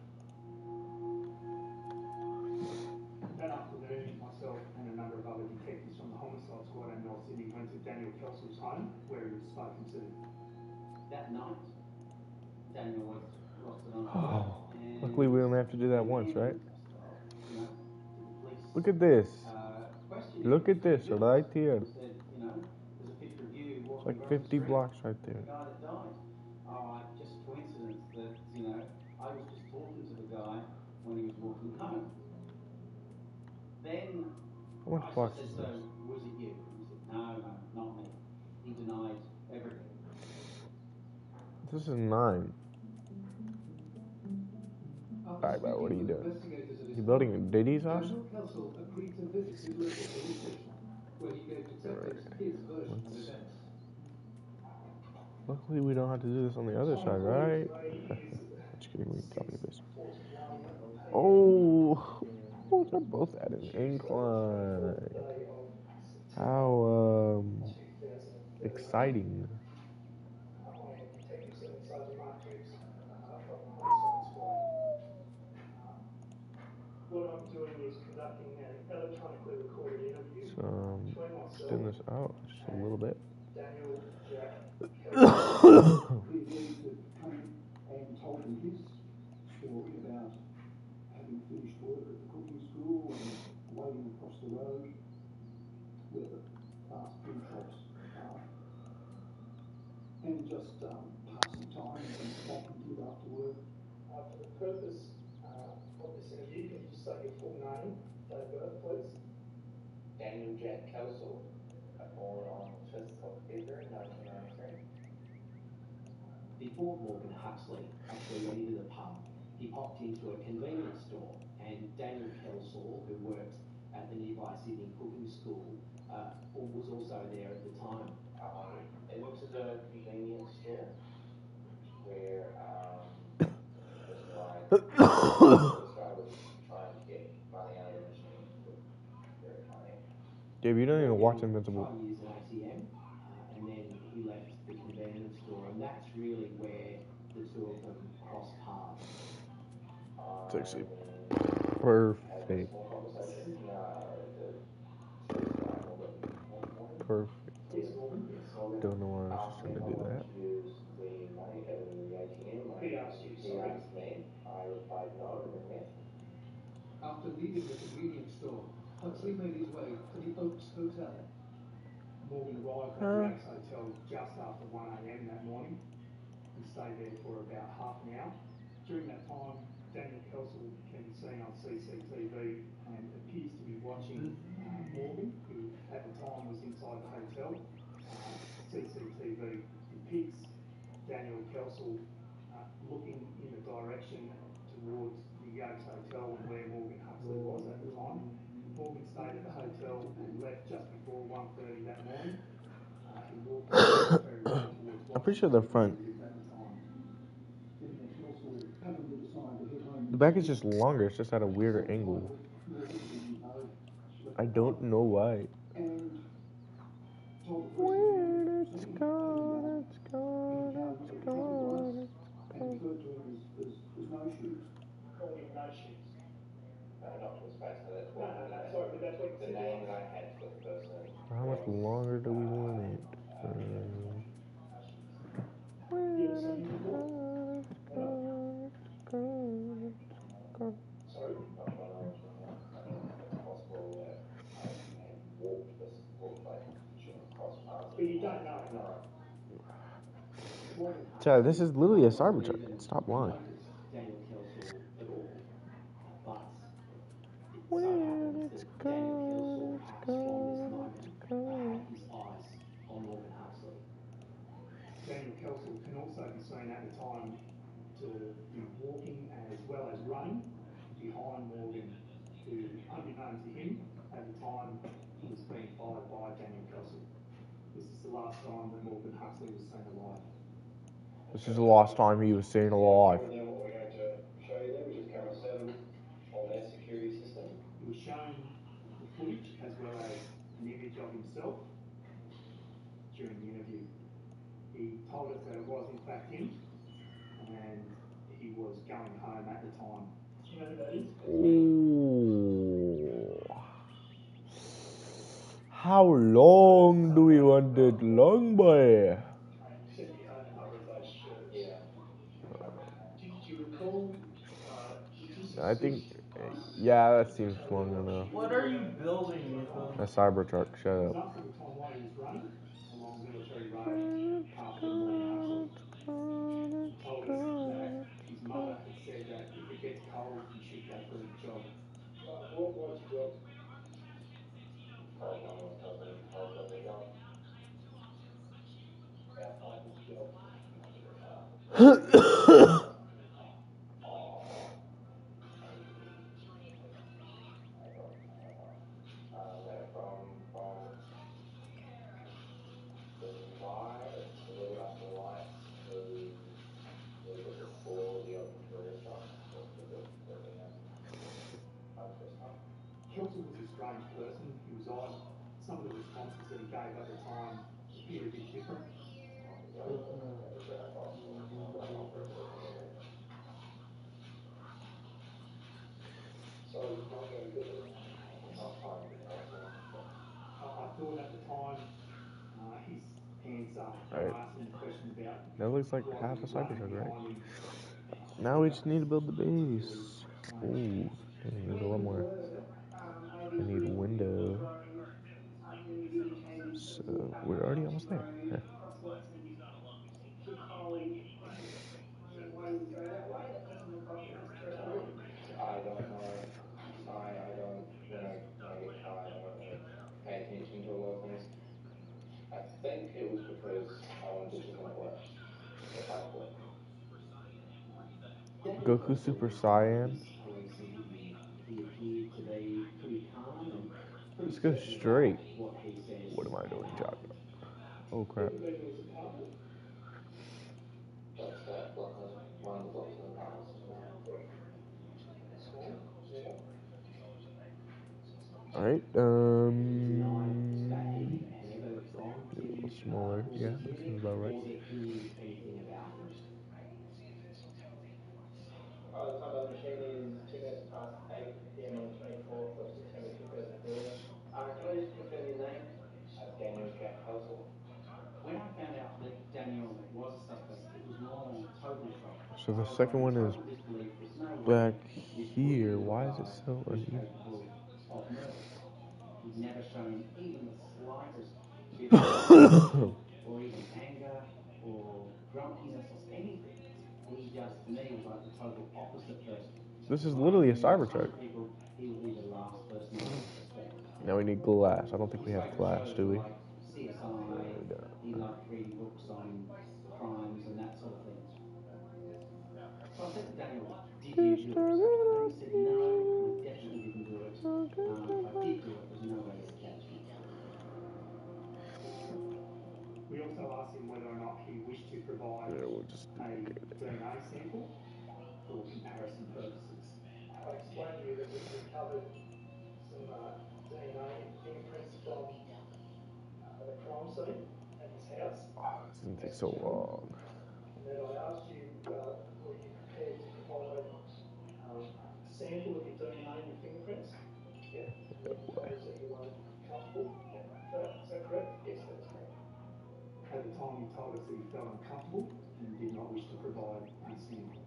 Kelsel's home, where he was spoken to. That night, Daniel was rostered on Oh, and luckily we only have to do that once, right? you know, to the police. Look at this. Questioning Look at this Bill right here. said, you know, there's a picture of you It's walking like across 50 the street. blocks right there. The guy that died. Oh, just coincidence that, you know, I was just talking to the guy when he was walking home. Then How much I blocks said, is so this? was it you? He said, no, not me. He denied everything. This is 9. Alright, bro, what are you doing? You building a Diddy's house? Daniel Kelsall agreed to visit his local police station, where he gave detectives his version of events. Luckily we don't have to do this on the other side, right? Just kidding, we copy this. Oh, they're both at an incline. How exciting. Detectives and Sergeant Mark Hughes from Homicide Squad. What I'm doing is conducting an electronically recorded interview So between myself thin this out just a little bit. Daniel Jack He agreed to come in and told them his story about having finished work at the cooking school and waiting across the road where the fast food shops are, and just passing time and walking to after work. For the purpose of this interview, can you just say your full name, date of birth, please? Daniel Jack Kelsall, born on 5th of February 1993. Before Morgan Huxley actually went into the pub, he popped into a convenience store, and Daniel Kelsall, who worked at the nearby Sydney Cooking School, was also there at the time. It looks as a convenience store where this guy was trying to get money out of the machine. Very funny. Gabe, you don't even watch Invincible. 5 years at ATM, and then he left the convenience store, and that's really where the two of them crossed paths. It's actually perfect. Perfect. Don't know why I was just trying to do that. He asked me. I replied no and then left. After leaving the convenience store, Huxley made his way to the Oaks Hotel. Morgan arrived at the Oaks Hotel just after 1 a.m. that morning. He stayed there for about half an hour. During that time, Daniel Kelsall can be seen on CCTV and appears to be watching Morgan, who at the time was inside the hotel. CCTV depicts Daniel Kelsall looking in the direction towards the Oaks Hotel and where Morgan Huxley was at the time. Morgan stayed at the hotel and left just before 1:30 that morning. He walked very well towards I'm pretty sure the front. The back is just longer. It's just at a weirder angle. I don't know why. Where it's gone, it's gone, it's gone, it's and referred to him as no shoes. Called him no shoes. Not to his face, no, that's No, what sorry, but that's what the name that I had for the person. How much longer do we want it? You ever seen him before? Sorry? Not my knowledge of him. I mean, it's possible that I had walked like cross paths. But you don't know? No. Chad, this is literally a Cybertruck. Stop lying. Daniel Kelsall at all, but When it's Daniel gone, Kelsall it's perhaps from this gone, moment it's gone. had his eyes on Morgan Huxley. Daniel Kelsall can also be seen at the time to be walking as well as running behind Morgan, who, unbeknown to him, at the time was being followed by Daniel Kelsall. This is the last time that Morgan Huxley was seen alive. This is the last time he was seen alive. Then what we're going to show you there, which is camera 7 on their security system. He was shown the footage as well as an image of himself during the interview. He told us that it was in fact him, and he was going home at the time. Do you know who that is? Ooh. How long do we want it? Long boy. Send me a number of those shirts. Yeah. Do you recall, is this I still think, yeah, that seems long enough. What are you building, Ethan? A Cybertruck, shut It was up. after the time while he was running along Military Road after Morgan Housel. He told us that his mother had said that if it gets cold, he should go for a jog. What's your job? Cold numbers does the job. Outline his job. From the light, a little bit after the lights to a little bit before the open career starts, hardcore stuff. Kelton was a strange person. He was odd. Some of the responses that he gave at the time appeared a bit different. So he's not very good at it. Not finding the person. I thought at the time his answer when Alright. I asked him the question about That looks like why half he a was running Cybertruck, right? behind him. Now we just need to build the base. Ooh, we need a lot more. We need window. So we're already almost there. Yeah. I don't know. I don't, when I get car, I don't really pay attention to a lot of things. I think it was because I wanted to check on it works. The pipe work. Goku Super Saiyan. He appeared to be pretty calm and pretty Let's go certain straight. about what he says. What am I doing, Jack? Oh crap. That's that block on one of the blocks in the apartment system. Alright, That he had ever gone a to little smaller. Yeah, Paul's that unit seems about right. or that he knew anything about him. The time of the machine is 2 minutes past 8 p.m. on the 24th of September 2004. Can I just confirm your name? Daniel Jack Helsel. When I found out that Daniel was a suspect, it was more total shock. So the I was second in one is total disbelief. There's no way back this here. brilliant little Why is it guy so was uneven? capable of murder. He'd never shown even the slightest bit of emotion or even anger or grumpiness or anything. He just, to me, was like the total opposite person. This is If I literally a knew most Cybertruck. other people, he would be the last person I would suspect. Now we need glass. I don't think He we have spoke at glass, shows do we? like CSI. He liked reading books on crimes and that sort of thing. So I said to Daniel, did you do it? And he said, no, we definitely didn't do it. If I did do it, there's no way you'd catch me. We also asked him whether or not he wished to provide we'll just a DNA sample for comparison purposes. I explained to you that we've recovered some DNA and fingerprints from the crime scene at his house. This didn't take so long. And then I asked you, were you prepared to provide a sample of your DNA and your fingerprints? Yeah. And then you told us that you weren't comfortable. Yeah. Is that correct? Yes, that is correct. At the time, he told us that he felt uncomfortable and did not wish to provide a sample.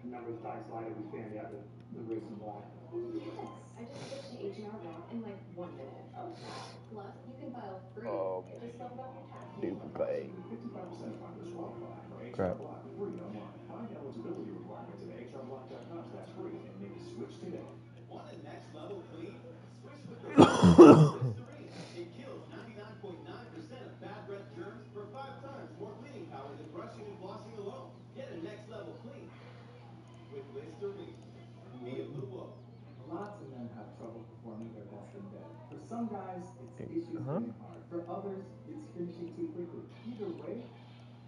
A number of days later, we found out the reason why. Look at this. I just switched to H&R Block in like 1 minute. Oh, wow. Plus, you can file free. Just leveled up your tax. Duplicate. 55% of funders qualify for HR Crap. Block free online. Find eligibility requirements at hrblock.com/free and make the switch today. Want a next level clean? Switch with the Listerine. It kills 99.9% of bad breath germs for 5 times more cleaning power than brushing and flossing alone. Get a next level clean with Listerine. Be Lowwwww. Lots of men have trouble performing their best in bed. For some guys, it's issues Huh? getting hard. For others, it's finishing too quickly. Either way,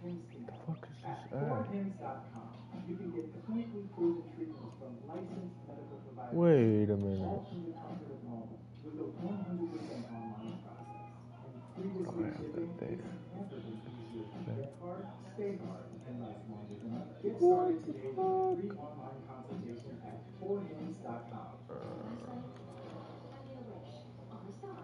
Hims can help. At 4hims.com, you can get clinically proven treatments from licensed medical providers. Wait a minute. All from the comfort of home with a 100% online process. And free Oh, this week I have shipping, that there. it's never been easier to get hard, stay hard, and last longer than ever. Get started today with a free online consultation at 4hims.com. On a wish. On a star.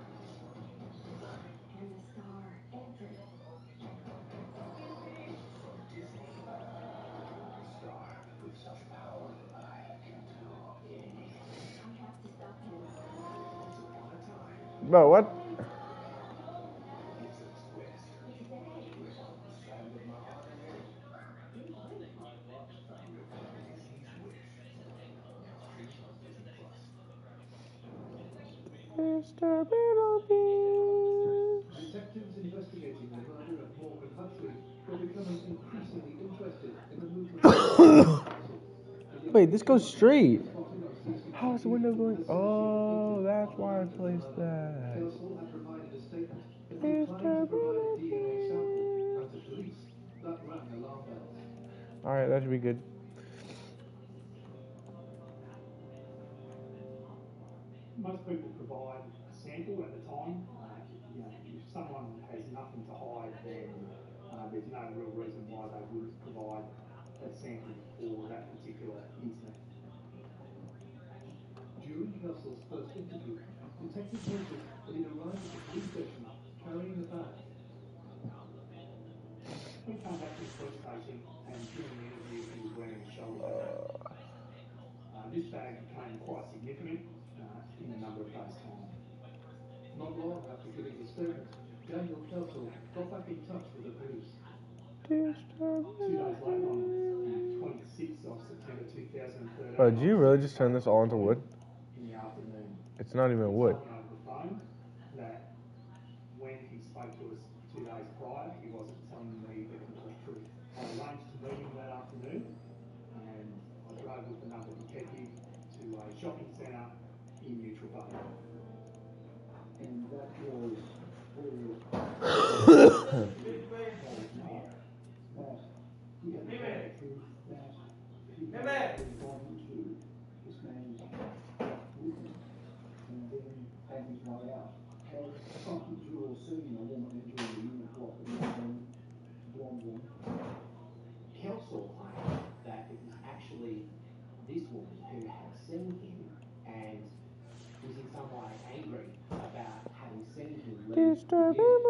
Bro, what? Mr. Middleton. Detectives investigating the murder of Morgan Huxley were becoming increasingly interested in the movements of Council. Wait, this goes straight. Spotted on CCTV How is the window going? as a Oh, suspected that's why I online placed murder. that. Kelso had provided a statement but declined to provide a DNA sample, and to police, that rang alarm bells. Alright, that should be good. Most people provide a sample at the time. If someone has nothing to hide, then there's no real reason why they wouldn't provide a sample for that particular incident. During Kelso's first interview, detectives noticed that he'd arrived at the police station carrying a bag. When he came back to the police station and during the interview he was wearing a shoulder bag. This bag became quite significant in a number of days' time. Not long after giving his statement, Daniel Kelso got back in touch with the police. 2 days later, on the 26th of September 2013, Bro, did you really just turn this all into wood? in the afternoon, It's not even wood. he told me over the phone that when he spoke to us 2 days prior, he wasn't telling me the complete truth. I arranged to meet him that afternoon, and I drove with another detective to a shopping centre in Neutral Bay. And that was where he had the truth that he had gone into this man's with him, and then on his way out had bumped into or seen a woman entering the unit block, a blonde woman. Kelso claimed that it was actually this woman who had seen him and was in some way angry about having seen him leave the unit, and he thought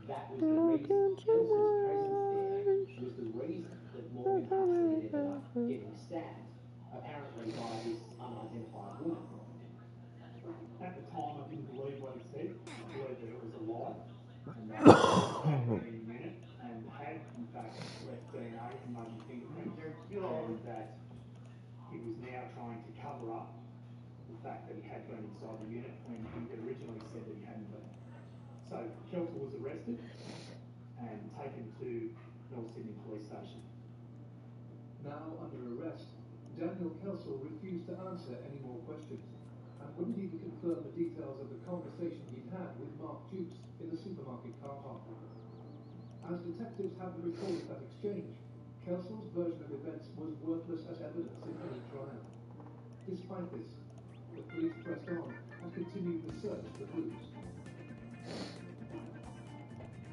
that was the reason Kelso's presence there was the reason that Morgan Huxley had ended up getting stabbed, apparently by this unidentified woman. At the time, I didn't believe what he said. I believed that it was a lie, and that he had been in the unit and had, in fact, left DNA and maybe fingerprints, and that he was now trying to cover up the fact that he had been inside the unit when he originally said that he hadn't been. So Kelso was arrested and taken to North Sydney Police Station. Now under arrest, Daniel Kelso refused to answer any more questions and wouldn't even confirm the details of the conversation he'd had with Mark Jukes in the supermarket car park. As detectives hadn't recorded that exchange, Kelso's version of events was worthless as evidence in any trial. Despite this, the police pressed on and continued the search for clues.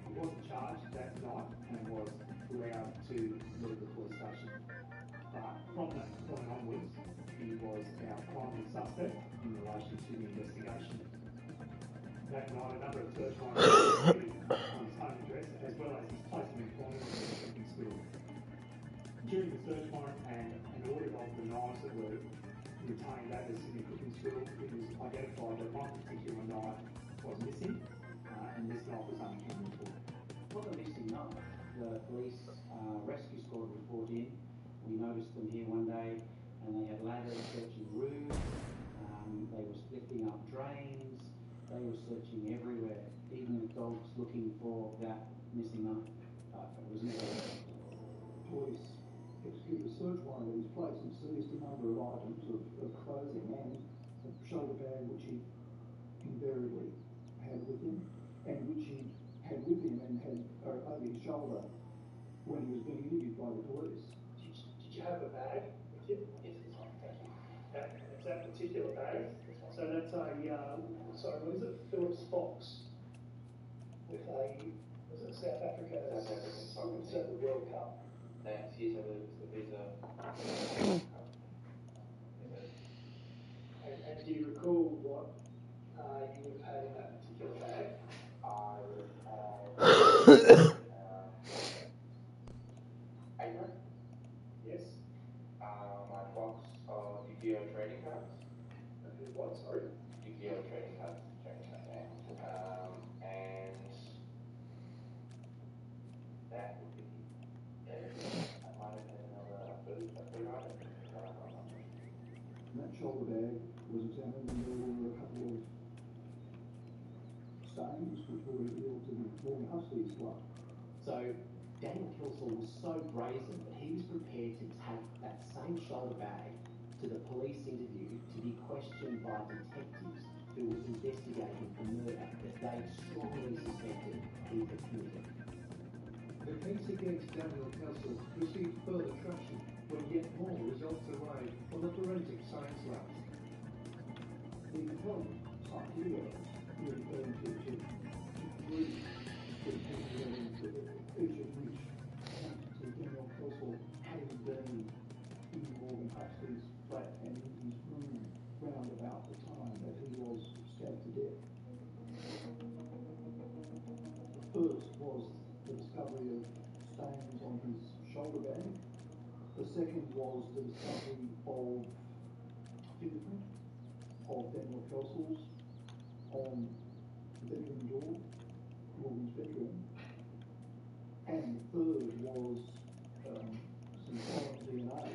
He wasn't charged that night and was allowed to leave the police station. But from that point onwards, he was our primary suspect in relation to the investigation. That night, a number of search warrants were issued on his home address as well as his place of employment at the cooking school. During the search warrant and an audit of the knives that were retained at the Sydney Cooking School, it was identified that one particular knife was missing, and this knife was unaccounted for. For the missing knife, the police rescue squad was brought in. We noticed them here one day, and they had ladders searching roofs, they were lifting up drains, they were searching everywhere, even with dogs looking for that missing knife. It was never. Police executed a search warrant at his place and seized a number of items of clothing and a shoulder bag which he invariably had with him, and which he had with him and had over his shoulder when he was being interviewed by the police. Did you have a bag with you? Yes, it's on. Thank you. It's that particular bag. So that's a, sorry, what is it? Phillips box with a, was it South Africa? South African soccer It's at the World Cup. That's his, these are. And do you recall what you would have had in that particular bag? I would have apron. Yes. My box of Yu-Gi-Oh trading cards. What, sorry? Yu-Gi-Oh Yeah, trading cards, yeah. And that would be it. I might have had another food item. And that shoulder bag was examined and there were a couple of stains which were revealed to be Morgan Huxley's blood. So Daniel Kilsall was so brazen that he was prepared to take that same shoulder bag to the police interview to be questioned by detectives who were investigating a murder that they strongly suspected he had committed. The case against Daniel Kelsall received further traction when yet more results arrived from the forensic science lab. The complaint cited here referring to three distinct evidence, each of which pointed to Daniel Kelsall having been in Morgan Huxley's flat and in his room round about the time that he was stabbed to death. The first was the discovery of stains on his shoulder bag. The second was the discovery of fingerprint of Daniel Kelsall's on the bedroom door, Morgan's bedroom. And the third was some foreign DNA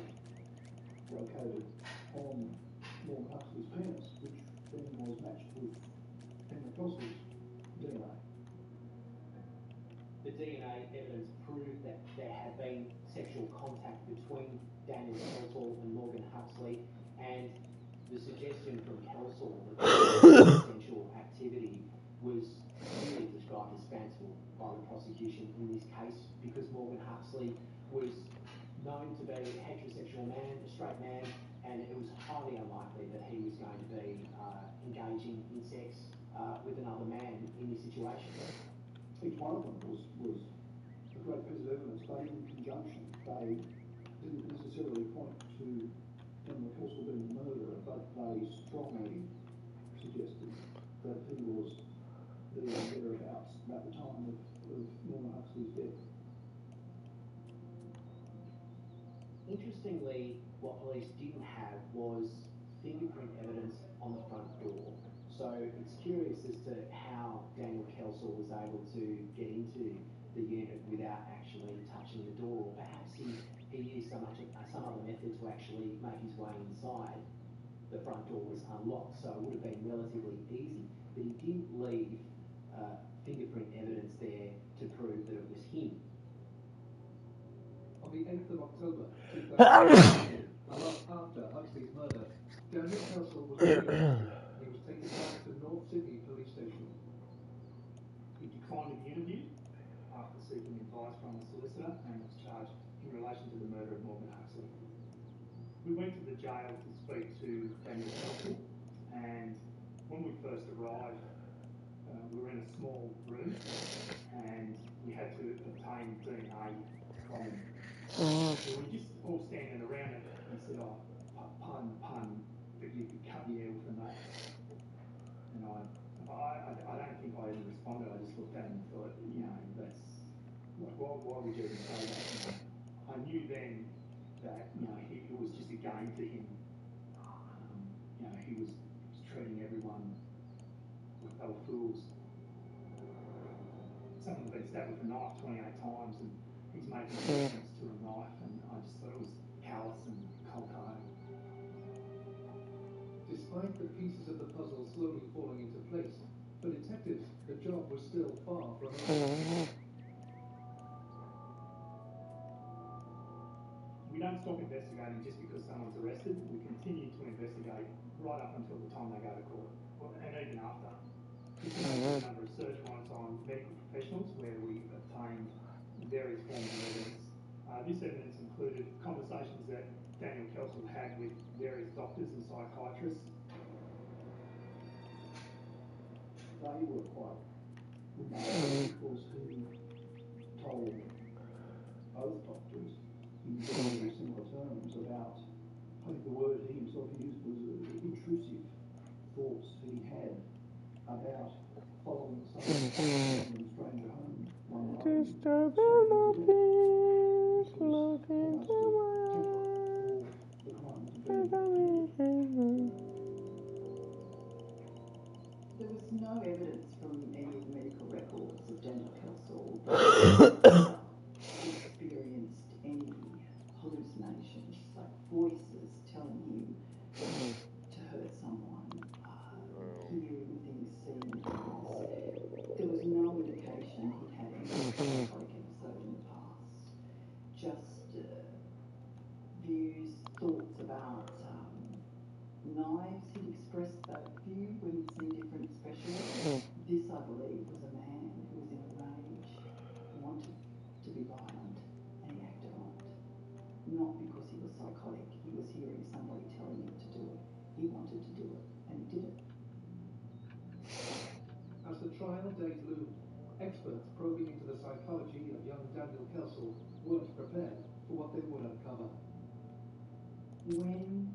located on Morgan Huxley's penis, which then was matched with Daniel Kelsall's DNA. The DNA evidence proved that there had been sexual contact between Daniel Kelsall and Morgan Huxley, and the suggestion from Kelsall that sexual activity was really described as fanciful by the prosecution in this case because Morgan Huxley was known to be a heterosexual man, a straight man, and it was highly unlikely that he was going to be engaging in sex with another man in this situation. Each one of them was a great piece of evidence, but in conjunction, they didn't necessarily point to Daniel Kelsall being the murderer, but they strongly suggested that he was there or thereabouts at the time of Morgan Huxley's death. Interestingly, what police didn't have was fingerprint evidence on the front door. So it's curious as to how Daniel Kelsall was able to get into the unit without actually touching the door. Perhaps he used some other method to actually make his way inside. The front door was unlocked, so it would have been relatively easy. But he didn't leave fingerprint evidence there to prove that it was him. On the 8th of October 2000, a month after Huxley's murder, Daniel Kelsall was arrested. He was taken back to North Sydney Police Station. He declined an interview after seeking advice from a solicitor and was charged in relation to the murder of Morgan Huxley. We went to the jail to speak to Daniel Kelsall, and when we first arrived, we were in a small room and we had to obtain DNA from him. So we were just all standing around it and he said, "Oh, pun, but you could cut the air with a knife." And I don't think I even responded. I just looked at him and thought, that's like, why would you even say that? I knew then that it was just a game to him. He was treating everyone like they were fools. Someone's been stabbed with a knife 28 times and he's making reference to a knife, and I just thought it was callous and cold-hearted. Despite the pieces of the puzzle slowly falling into place, for detectives, the job was still far from over. We don't stop investigating just because someone's arrested. We continue to investigate right up until the time they go to court, and even after. We conducted a number of search warrants on medical professionals where we obtained various forms of evidence. This evidence included conversations that Daniel Kelsall had with various doctors and psychiatrists. They were quite remarkable because he told both doctors in very similar terms about, I think the word he himself used was intrusive thoughts he had about following someone from a stranger home one night. when he'd seen different specialists. This, I believe, was a man who was in a rage, wanted to be violent, and he acted on it. Not because he was psychotic, he was hearing somebody telling him to do it. He wanted to do it, and he did it. As the trial date loomed, experts probing into the psychology of young Daniel Kelsall weren't prepared for what they would uncover. When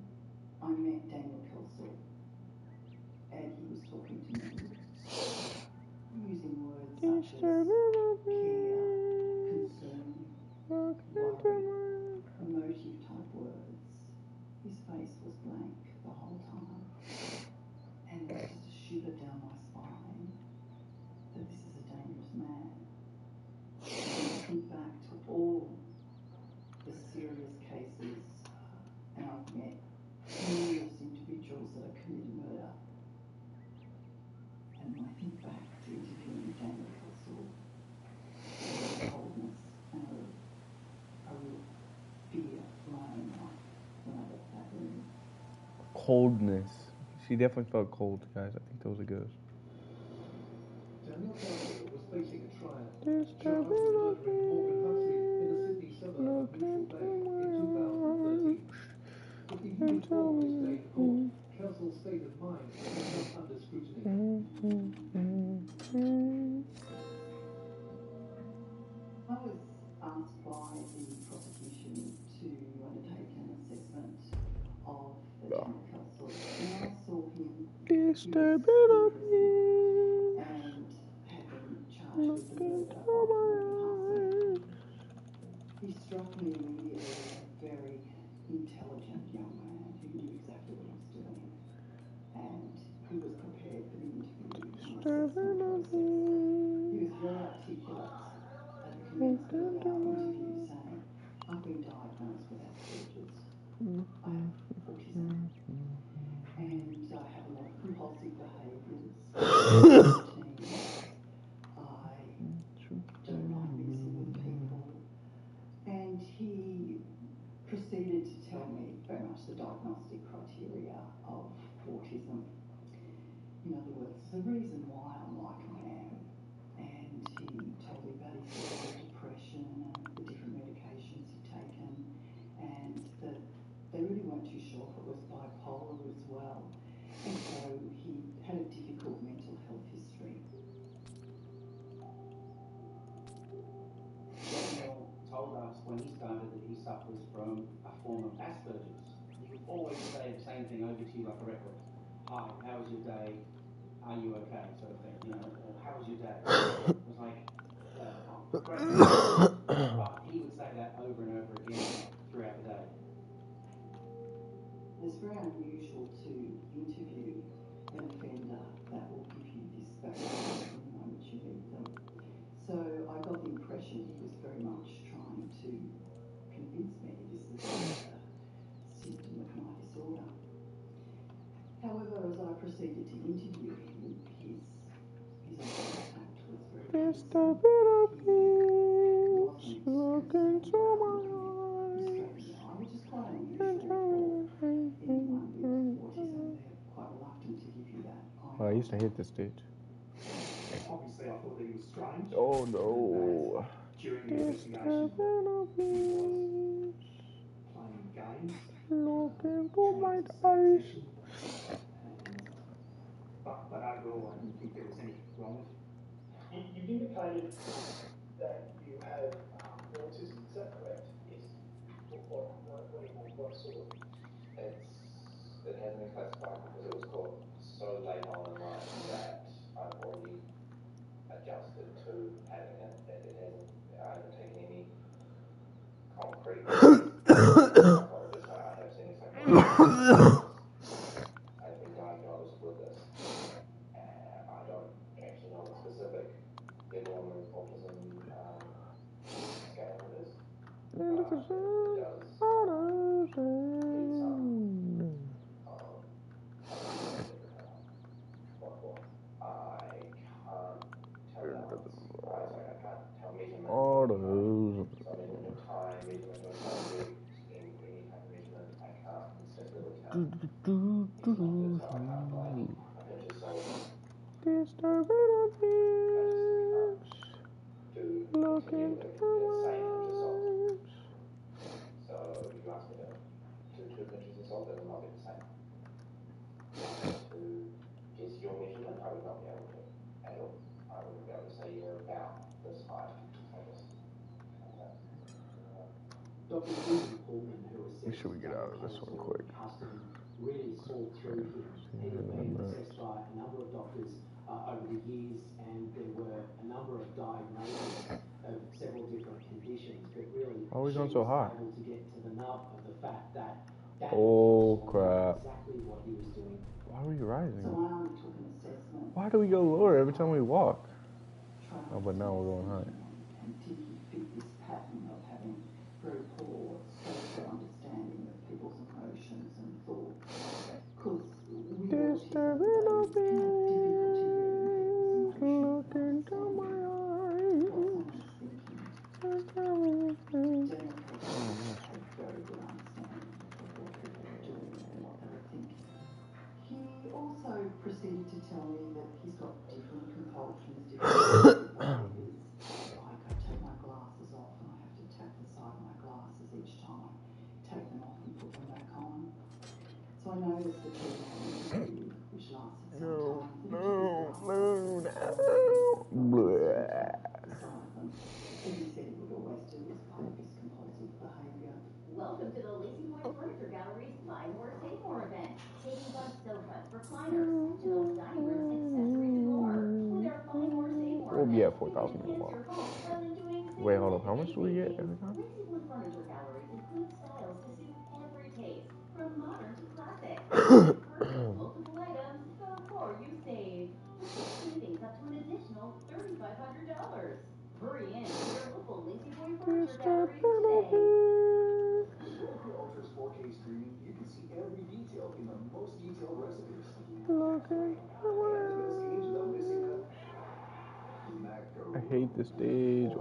I met Daniel Kelsall, and he was talking to me, using words such as care, concern, worry, emotive type words, his face was blank the whole time. And there was just a shiver down my spine that this is a dangerous man. And I think back to all the serious cases, and I've met numerous individuals that have committed murder. And when I think back to interviewing Daniel Kelsall, there was a coldness and a real fear flying off when I left that room. Coldness. She definitely felt cold, guys. I think that was a ghost. Daniel Kelsall was facing a trial charged with murdering Morgan Huxley in the Sydney suburb of Neutral Bay in 2013. But even before his day in court, Kelsall's state of mind was not under scrutiny. I was asked by the prosecution to undertake an assessment of the Daniel Kelsall, and I saw him and had been charged with the murder of Morgan Huxley. He struck me immediately as a very intelligent young man who knew exactly what he was doing, and he was prepared for the interview and assessment process. He was very articulate at the commencement of our interview, saying, "I've been diagnosed with Asperger's. I have autism, and I have a lot of compulsive behaviours. I don't like mixing with people." And he proceeded to tell me very much the diagnostic criteria of autism. In other words, the reason why I'm like I am. And he told me about his level of depression and the different medications he'd taken, and that they really weren't too sure if it was bipolar as well. And so he had a difficult mental health history. Daniel told us when he started that he suffers from a form of Asperger's. He would always say the same thing over to you like a record. "Hi, how was your day? Are you okay?" sort of thing, you know, or "How was your day?" It was like, great. But he would say that over and over again throughout the day. It's very unusual to interview an offender that will give you this background in the moment you meet them. So I got the impression he was very much trying to convince me this is a symptom of my disorder. However, as I proceeded to interview him, his eye contact was very concerned. He wasn't concerned about looking straight in the eye, which is quite unusual for anyone with autism. They're quite reluctant to give you that eye Oh, I used to hate this stage. Obviously, I thought that he was strange. Oh no. During the investigation, he was playing games. Look into my eyes. But overall, I didn't think there was anything wrong with him. You've indicated that you have autism, is that correct? Yes. What sort of? It hasn't been classified because it was caught so late on in life that I've already adjusted to having it. I haven't taken any concrete psychologist. I have seen a psychologist. I've been diagnosed with this. I don't actually know the specific level of autism scale it is. But it does need some measurement of time, measurement of subject, any type of measurement, I can't consistently tell. So I can't like, I can Disturbing of this. Look into my eyes. So you ask me to measure this off, it will not be the same. To guess your measurement, I would not be able to at all. I wouldn't be able to say you're about this height. Dr. Susan Pullman, who Make assessed sure we get out of this one quick. custody, really saw through him. He had been assessed by a number of doctors over the years, and there were a number of diagnoses of several different conditions, but really Why are we going she so was high? able to get to the nub of the fact that that Oh was crap. exactly what he was doing. Why are we rising? So I undertook an assessment. Why do we go lower every time we walk? Oh, but now we're going high. And did he fit this pattern of having very poor social understanding of people's emotions and thoughts? Because with Disturbing of autism, they have difficulty reading people's emotions. Look into my eyes. What someone is thinking. General cases have very good understanding of what people are doing and what they're thinking. He also proceeded to tell me that he's got different compulsions, different behaviours. Like I take my glasses off and I have to tap the side of my glasses each time I take them off and put them back on. So I noticed that he had an interview which lasted some time. And he said he would always do as part of his compulsive behaviour. Welcome to the Lazy Boy Furniture Gallery's Buy More, Save More event. Savings on sofas, recliners, sectionals, dining rooms, accessories, and more. With our Buy More, Save More We'll be event, at 4,000 you can more. enhance your home while enjoying Wait, hold up. How much do we get every time? Lazy Boy Furniture Gallery's includes styles to suit every taste, from modern to classic. Purchase multiple items before you save. With savings up to an additional $3,500. Hurry in to your local Lazy Boy Furniture Gallery today. With Roku Ultra's 4K streaming, you can see every detail in the most detailed recipes. Look into And the best games without missing a I hate this stage. Their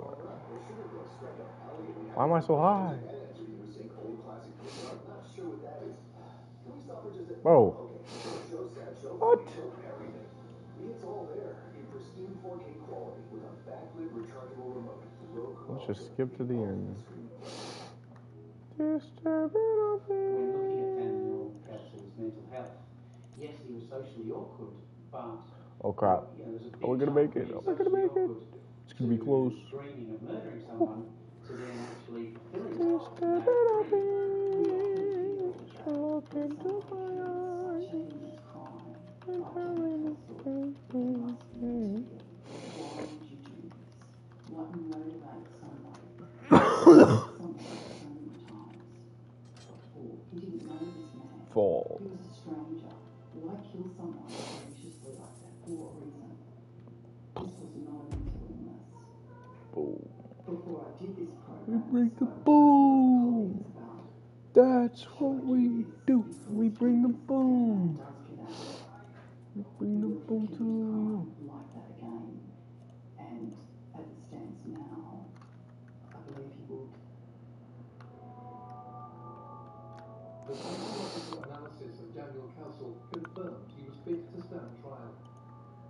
sugar glow strike up elegantly. Why am I so high? And enter the NSYNC old classic Pixar. Not sure what that is. Can we stop for just a... Bro. Okay, show sad, show What? funny, show everything. It's all there in pristine 4K quality with a backlit rechargeable remote. Roku Let's just Ultra, skip to the end. When looking at Daniel Cassell's mental health, yes, he was socially awkward, but Oh crap. you know, there was a Are big we gonna jump make it? from Are we gonna make it? It's gonna be close. dreaming of murdering someone to then actually fulfilling that Look into my eyes. What motivates somebody? Somebody so many times before. He didn't know this man. Fall. He was a stranger. Why kill someone maliciously like that? For what reason? This was not a mental illness. Boom. Before I did this program, We bring the boom. That's what we do. We bring the boom. We bring the boom to you. Like that again. And as it stands now, I believe he would. The psychological analysis of Daniel Castle confirmed he was fit to stand trial.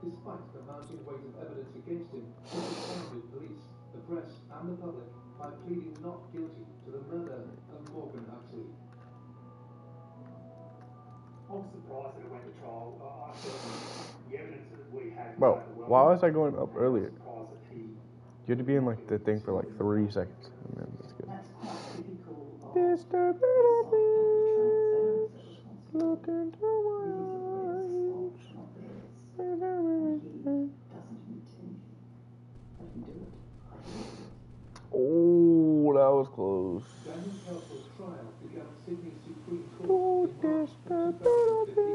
Despite the mounting weight of evidence against him, he responded police, the press, and the public by pleading not guilty to the murder of Morgan Huxley. I was surprised that it went to trial. I thought the evidence that we had. Bro, why was I going up earlier? You had to be in like the thing for like 3 seconds, and then that's good. Disturbing of this. Look into my eyes. Oh, that was close. Daniel Castle's trial began at Sydney Supreme Oh, Court in March disturbing of 2015,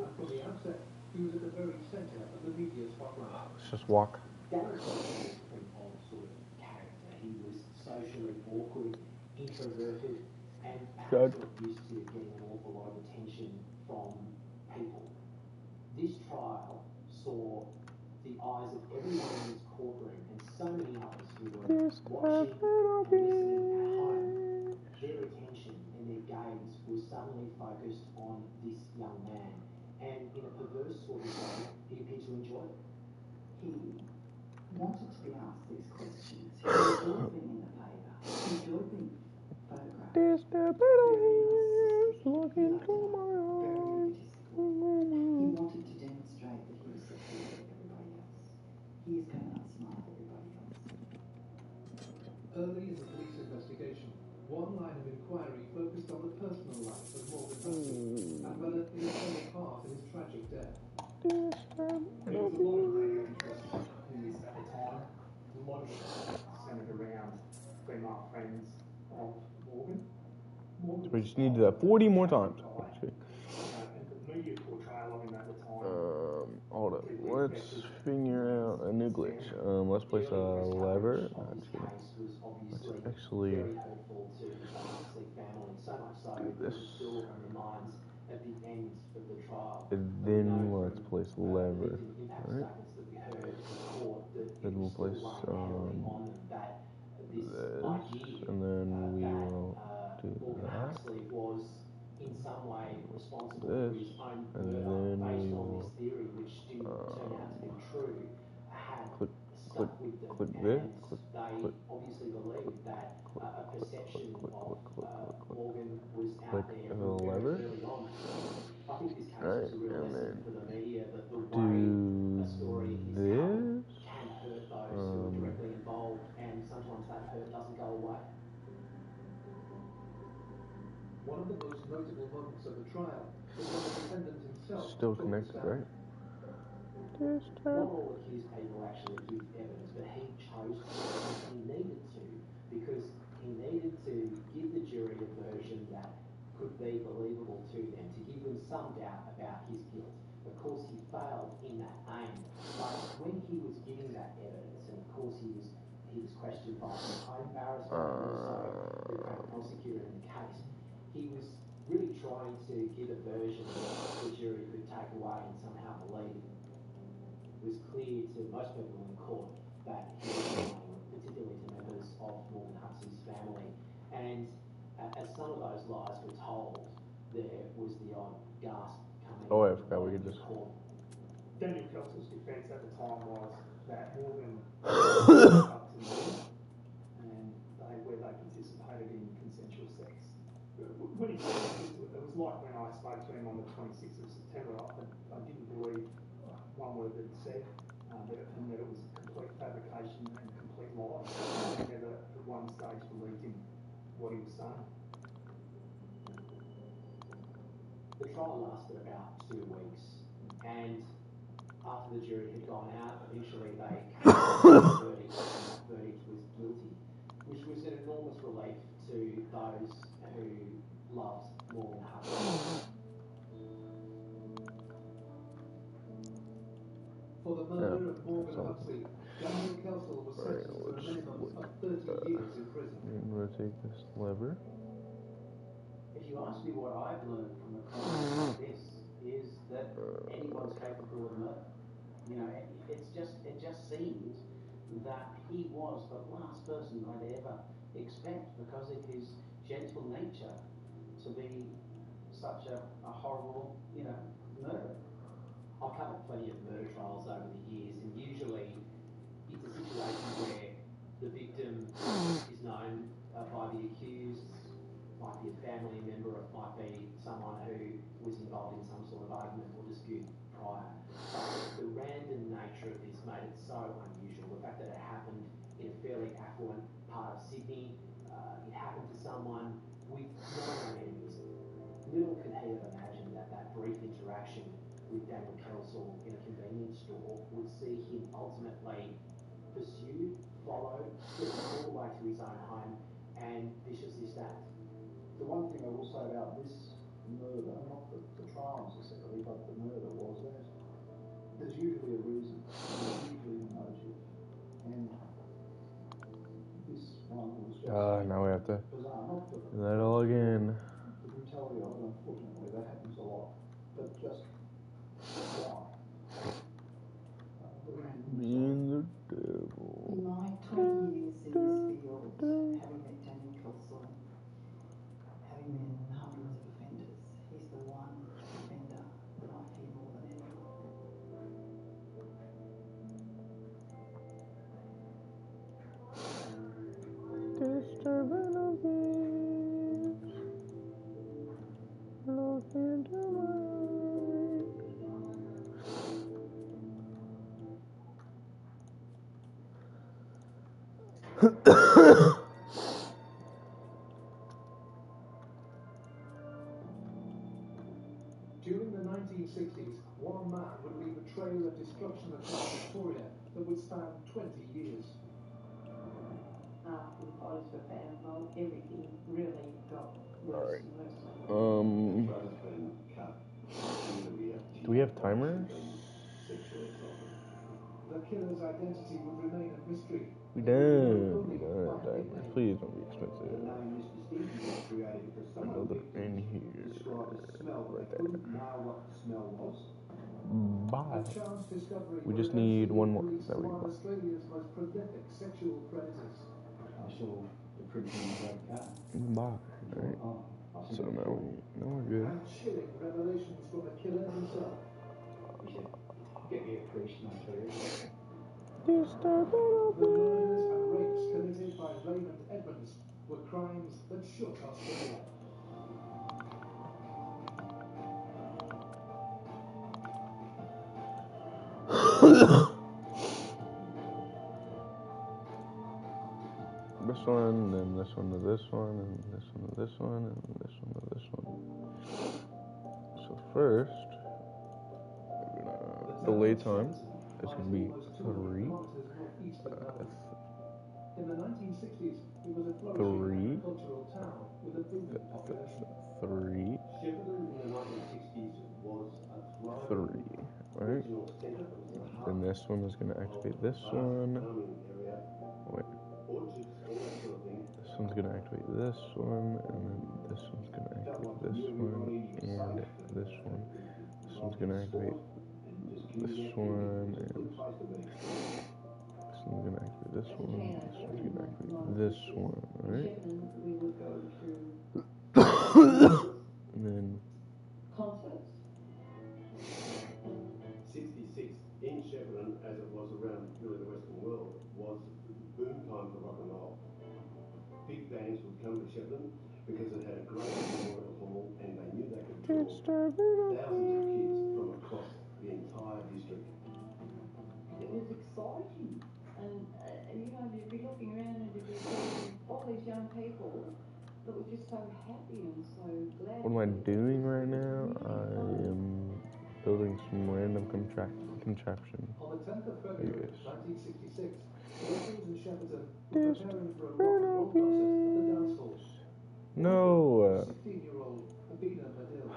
and from the outset, he was at the very centre of the media spotlight. Let's just walk. Daniel Castle was a pretty odd sort of character. He was socially awkward, introverted, and perhaps not used to getting an awful lot of attention from people. This trial saw the eyes of everyone in this courtroom and so many others who were watching and listening at home. Their attention and their gaze was suddenly focused on this young man. And in a perverse purpose for his life, he appeared to enjoy it. He wanted to be asked these questions. He enjoyed being in the paper. He enjoyed being photographed. This the better is looking to my eyes. He wanted to demonstrate that he was superior to everybody else. He is going to outsmart everybody else. Early in the police investigation, one line of inquiry focused on the personal life of Morgan Hussey and whether he had played a part in his tragic death. There was a lot of media interest in this at the time. A lot of it centered around female friends of Morgan. We just need to do that 40 more times. And the media portrayal of him at the time. Hold up. Let's figure out a new glitch. Let's place a lever. Let's actually do this. And then let's place a lever. Alright. Then we'll place this. And then we will do that. This. And then we will click this. Click the lever. Alright, and then do this. One of the most notable moments of the trial was when the defendant himself Still connected, right? Not all accused people actually give evidence, but he chose to, and he needed to, because he needed to give the jury a version that could be believable to them, to give them some doubt about his guilt. Of course, he failed in that aim, but when he was giving that evidence, and of course he was questioned by his own barrister and also the crown prosecutor in the case, he was really trying to give a version that the jury could take away and somehow believe. It was clear to most people in the court that he was lying, particularly to members of Morgan Hussey's family. And as some of those lies were told, there was the odd gasp coming Oh, I forgot we could just. Daniel Kelsel's defence at the time was that Morgan up to me and where they participated in consensual sex. When he said it was like when I spoke to him on the 26th of September, I didn't believe one word that he said, and that it was complete fabrication and complete lie. I never at one stage believed him what he was saying. The trial lasted about 2 weeks, and after the jury had gone out, eventually they came to a verdict, and that verdict was guilty, which was an enormous relief to those who loved Morgan Hussey. For the murder of Morgan Hussey, Daniel Kelsel was sentenced to a minimum of 30 years in prison. Rotate this lever. If you ask me what I've learned from a crime like this, is that anyone's capable of murder. You know, it just seemed that he was the last person I'd ever expect, because of his gentle nature, to be such a horrible, murderer. I've covered plenty of murder trials over the years, and usually it's a situation where the victim is known by the accused, might be a family member, it might be someone who was involved in some sort of argument or dispute prior. But the random nature of this made it so unusual. The fact that it happened in a fairly affluent part of Sydney, it happened to someone with no enemies. Little could he have imagined that that brief interaction with Daniel Kelsel in a convenience store would see him ultimately pursued, followed, all the way to his own home, and viciously stabbed. The one thing I will say about this murder, not the trial necessarily, but the murder, was that there's usually a reason, there's usually a motive, and this one was just Now we have to bizarre. Not do that all again. The brutality of it, unfortunately, that happens a lot, but just why? Being the devil. In my 20 years in this field, having met Daniel Kelsel, having met hundreds of offenders, During the 1960s, one man would leave a trail of destruction across Victoria that would span 20 years. After the bodies were found, well, everything really got Alright. worse and worse. Do we have timers? The killer's identity would remain a mystery. We done timers. Please don't be expensive. Another in here. Right there. Bye. We just need one more. There we go. Australia's most prolific sexual predators. I saw the print in the car. Bye. Alright. So now we're good. And chilling revelations from the killer himself. You should get me a priest, and I'll tell you. The murders and rapes committed by Raymond Edmonds were crimes that shook Australia. This one, then this one to this one, and this one to this one, and this one to this one. So first, we're gonna delay time. It's gonna be 3. In the 1960s, it was a 3. cultural town with a booming population. 3. Shepparton in the 1960s was a 3. Right? Then this one is gonna activate this one. Wait. This one's gonna activate this one, and then this one's gonna activate this one, and this one. This one's gonna activate this one, and this one's gonna activate this one. This one's gonna activate this one, right? And then Concerts. 66 in Shepparton, as it was around really the Western world, was boom time for rock and roll. Big bands would come to Shepparton because it had a great memorial hall and they knew they could draw thousands of kids from across the entire district. It was exciting, and you know, you'd be looking around and you'd be seeing all these young people that were just so happy and so glad. what am I doing right now? I am building some random contraption. On the 10th of February, 1966, locals in Shepparton were preparing for a rock and roll concert at the dance hall. No. 16-year-old Abina Madil.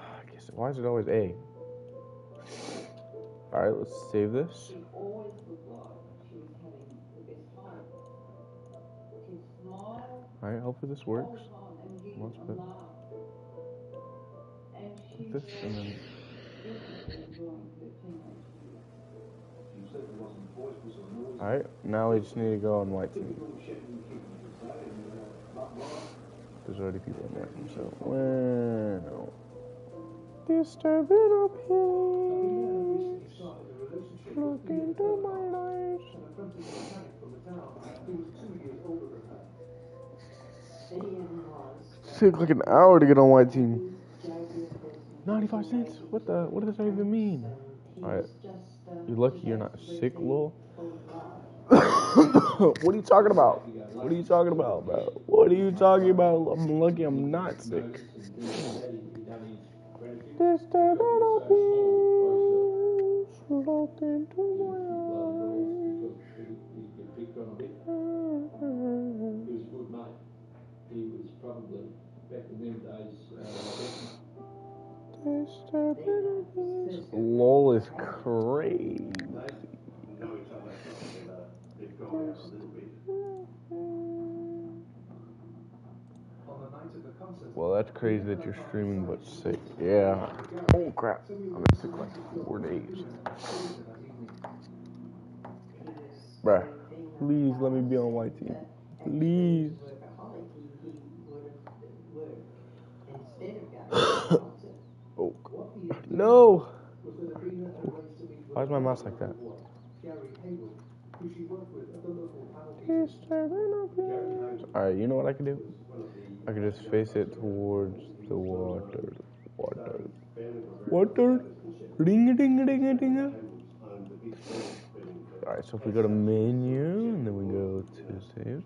Why is it always A? Alright, let's save this. She always looked like she was having the best time. She'd smile Alright, hopefully this all works. the time and giggle Let's and put laugh. And she this was and then beautifully enjoying her teenage years. You said there wasn't boisterous or noisy. alright, now we just need to go on white team. Typical Shepparton kid, you could say, and but There's already people in there, so bueno. Disturbing of peace. Look into my eyes. An apprentice mechanic from the town who was 2 years older than her. Ian was Took like an hour to get on white team. 95 cents? What does that even mean? Alright. You're lucky you're not sick, lol. What are you talking about? What are you talking about, bro? What are you talking about? I'm lucky I'm not sick. Disturbing of peace. Look into my eyes. He was a good mate. He was probably, back in them days, Disturbing of peace. LOL is crazy. know each other, they've gone out a little bit. On the night of the concert, Well, that's crazy that you're streaming but sick. Yeah. Oh crap. I've been sick like 4 days. Bruh. Please let me be on white team. Please. Oh. No. Why is my mouse like that? Alright, you know what I can do? I can just face it towards the water. Water. Ding ding ding ding. Alright, so if we go to menu and then we go to save,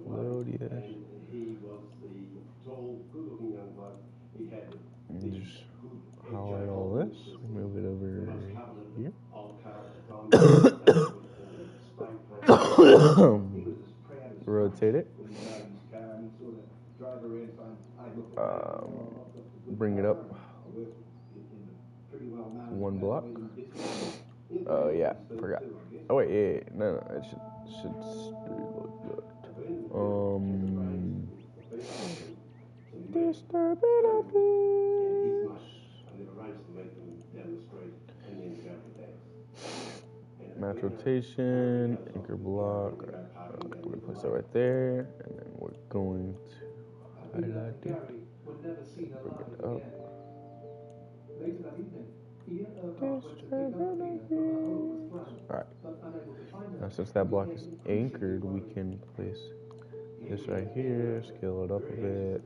load, yes. He was the tall, good-looking young bloke. He had And just highlight all this, move it over here. Rotate it. Bring it up one block. Oh yeah, forgot. Oh wait, yeah. No, it should look good. Disturb it up, please. Match rotation, anchor block. We're gonna place that right there, and then we're going to highlight it. Bring it up. Later that evening, Ian Alright. Now since that block is anchored, we can place this right here, scale it up a bit.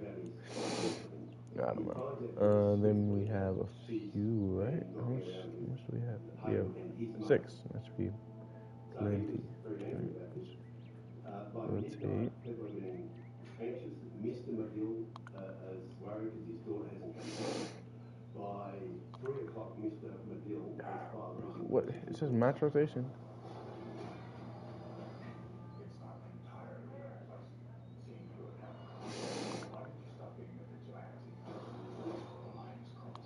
I don't know. Then we have a few, right? How much do we have? We have 6. That should be plenty. Rotate. Mr. McGill is worried because his daughter hasn't come home. By 3 o'clock, Mr. McGill has filed losing. What? It says match rotation. It's not entirely unpleasant seeing you without a car. Why don't you stop being a vigilante? The lines cross.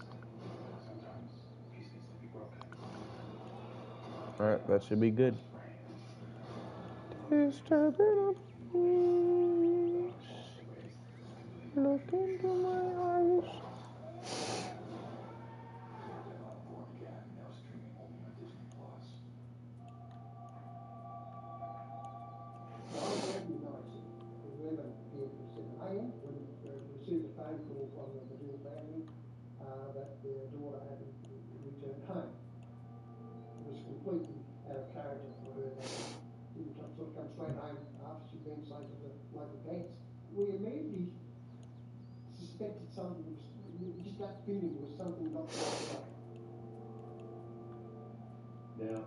Sometimes peace needs to be broken. Alright, that should be good. Disturb it up, please. Look into my eyes. Born Again, now streaming only on Disney Plus. At 11 p.m. to 7 a.m. when we received a phone call from the Madil family that their daughter hadn't returned home. It was completely out of character for her that she didn't sort of come straight home after she'd been safe to the local dance. We immediately suspected something was, just that feeling was something not quite right. Now,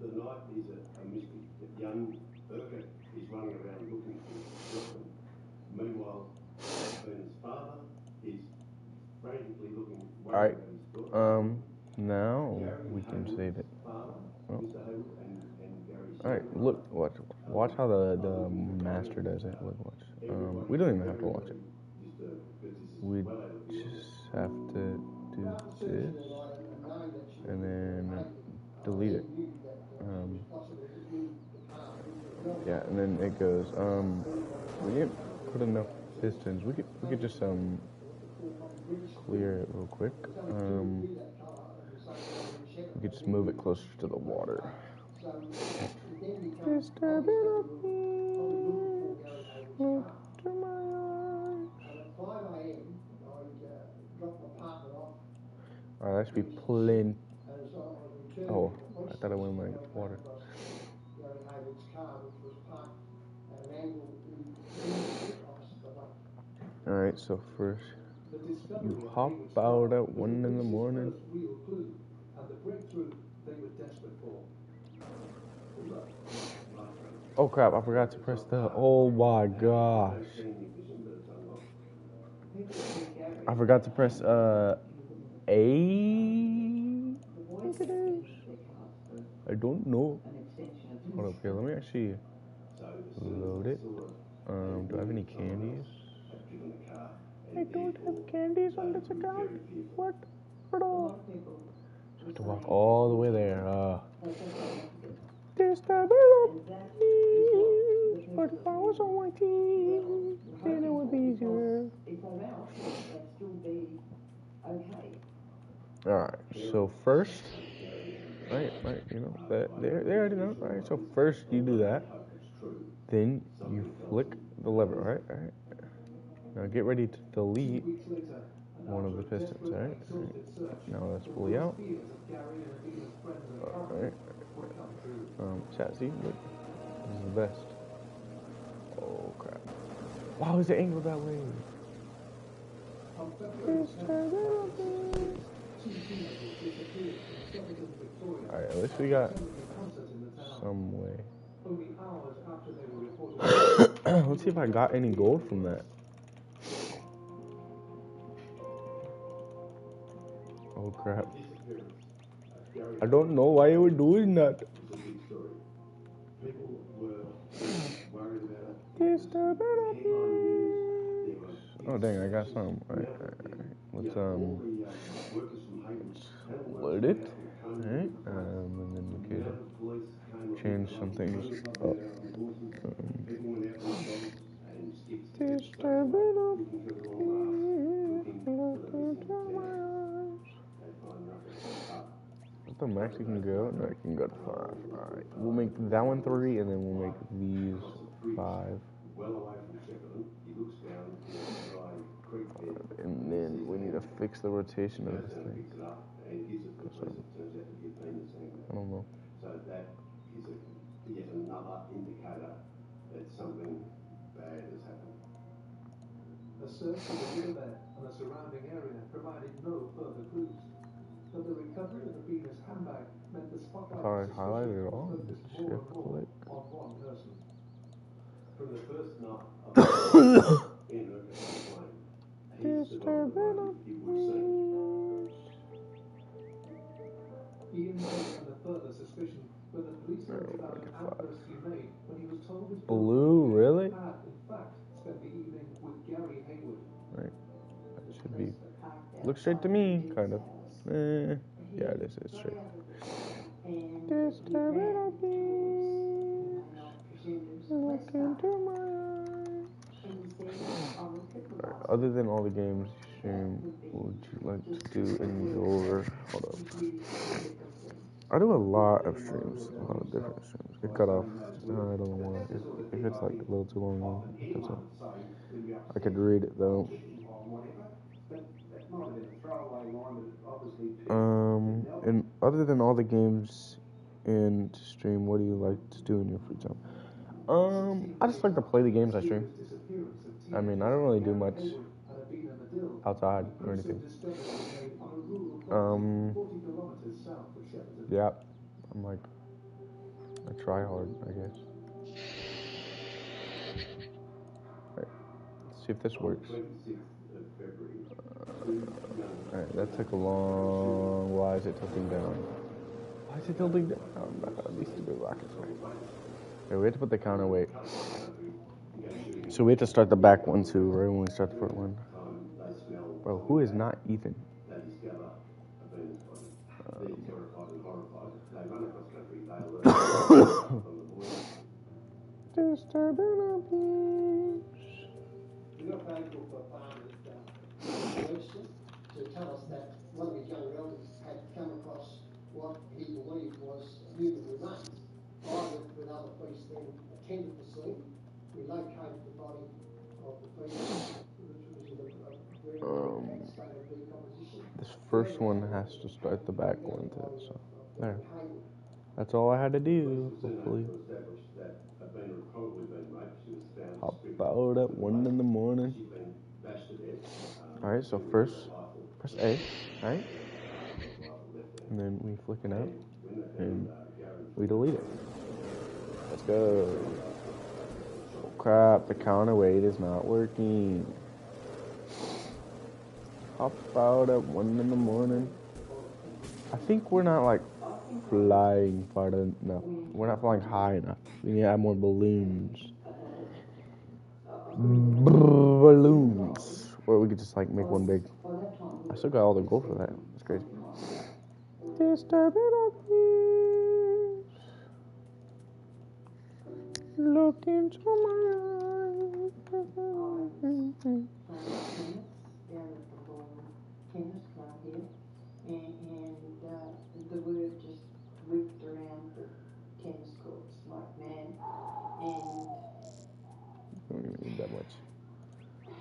the night is a mystery. Young Urquhart is running around looking for his girlfriend. Meanwhile, Bernard's father is frantically looking. Alright. Now we can save it. Oh. Alright, look, watch how the master does it. Look, watch. We don't even have to watch it. We just have to do this and then delete it. Yeah, and then it goes. We didn't put enough pistons. We could just clear it real quick. We could just move it closer to the water. Disturb it up, please. Look to my eyes. Alright, that should be plenty. Oh, I thought I went in my water. Alright, so first you hop out at 1 in the morning. Oh crap, I forgot to press the, oh my gosh. I forgot to press A. I think it is. I don't know. Hold up here, let me actually load it. Do I have any candies? I don't have candies on this account. What? Bro. I have to walk all the way there. Disturb it up, please. But if I was on my team, then it would be easier. Alright, so first, right, you know, they already know. Alright, so first you do that. Then you flick the lever, alright? Now get ready to delete one of the pistons, alright? Now that's fully out. Alright. Chat, see? Look. This is the best. Oh, crap. Why is it angled that way? At least we got some way. Only hours after they were reported. Let's see if I got any gold from that. Oh crap. I don't know why you were doing that. It's a big story. People were worried about it. Oh dang, I got some. Alright. Let's load it. Alright, and then we could change some things up. Is the max you can go? No, I can go to 5. Alright, we'll make that one 3, and then we'll make these 5. And then we need to fix the rotation of this thing. I don't know. So that is yet another indicator that something bad has happened. A search of the riverbed and the surrounding area provided no further clues. But the recovery of the Venus handbag meant the spotlight If I highlight it all, focused just more shift and more click. on one person. From the first night of the in Rickett's plane, he survived he would say. Ian was under further suspicion when the police learned about an outburst he made when he was told his Blue, really? had in fact spent the evening with Gary Haywood. Right. That should be. Looks straight to me, kind of. Yeah, this is straight. Look into my eyes. Right, other than all the games you stream, would you like to do in your... Hold up. I do a lot of streams, a lot of different streams. Get cut off. I don't know why. If it's like a little too long, that's all. I could read it though. And other than all the games in stream, what do you like to do in your free time? I just like to play the games I stream. I mean, I don't really do much outside or anything. Yeah, I'm like, I try hard, I guess. Right, let's see if this works. Alright, that took a long... Why is it tilting down? Why is it tilting down? These stupid rockets, right? Okay, we have to put the counterweight. So we have to start the back one too, right when we start the front one. Bro, who is not Ethan? Disturbing our peace. We got a phone call for a farmer to tell us that one of his young relatives had come across what he believed was human remains. I, with other police, then attended the scene. We located the body of the female, which was in a very bad state of decomposition. This first one has to start the back one too, so there. That's all I had to do, hopefully. Hop out at 1 in the morning. Alright, so first, press A, right? And then we flick it out, and we delete it. Let's go. Oh crap, the counterweight is not working. Hop out at 1 in the morning. I think we're not like flying far enough. We're not flying high enough. We need to add more balloons. Balloons. Or we could just like make one big. I still got all the gold for that. That's crazy. Disturbing our peace. Look into my eyes. Tennis club here, and the word just whipped around the tennis courts like mad, and I don't even need that much.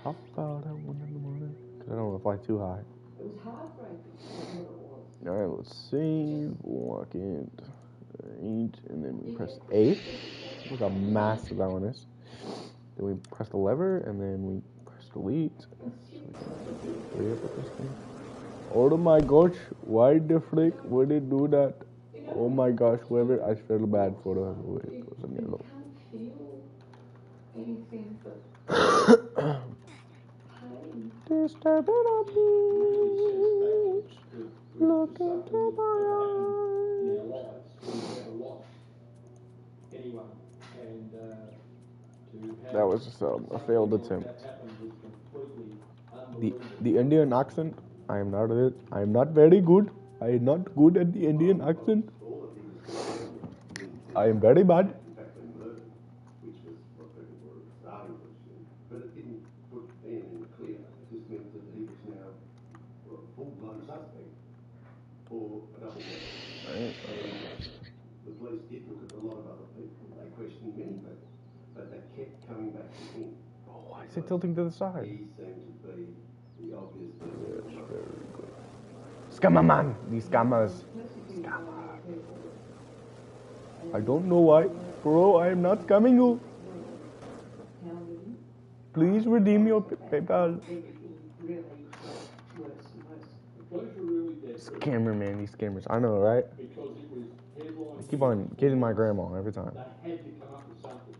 Hop out at 1 in the morning. Because I don't want to fly too high. it was heartbreaking. Alright, let's save. Walk in. And then we press A. Look how massive that one is. Then we press the lever, and then we press delete. So we can hurry up with this thing. Oh my gosh, why the frick would it do that? Oh my gosh, whoever I feel bad for who it was in yellow. Feel anything but pain. Disturbing our peace. Look into my eyes. In our lives, we've never lost anyone, and to have That was just a failed something like attempt. that happen was completely The unbelievable. Indian accent, I am not very good. I am not good at the Indian accent. I am very bad. In fact, been murdered, which was what people were starting to assume. But it didn't put Ian in the clear. It just meant that he was now a full-blown suspect for a double murder. And the police did look at a lot of other people. They questioned many people, but they kept coming back to him. Oh, why is it tilting to the side? He seemed to be the obvious person. Yes, very good. Scammer man, these scammers. I don't know why. Bro, I am not scamming you. Please redeem your PayPal. Scammer man, these scammers. I know, right? Because it was headline. I keep on getting my grandma every time. They had to come up with something.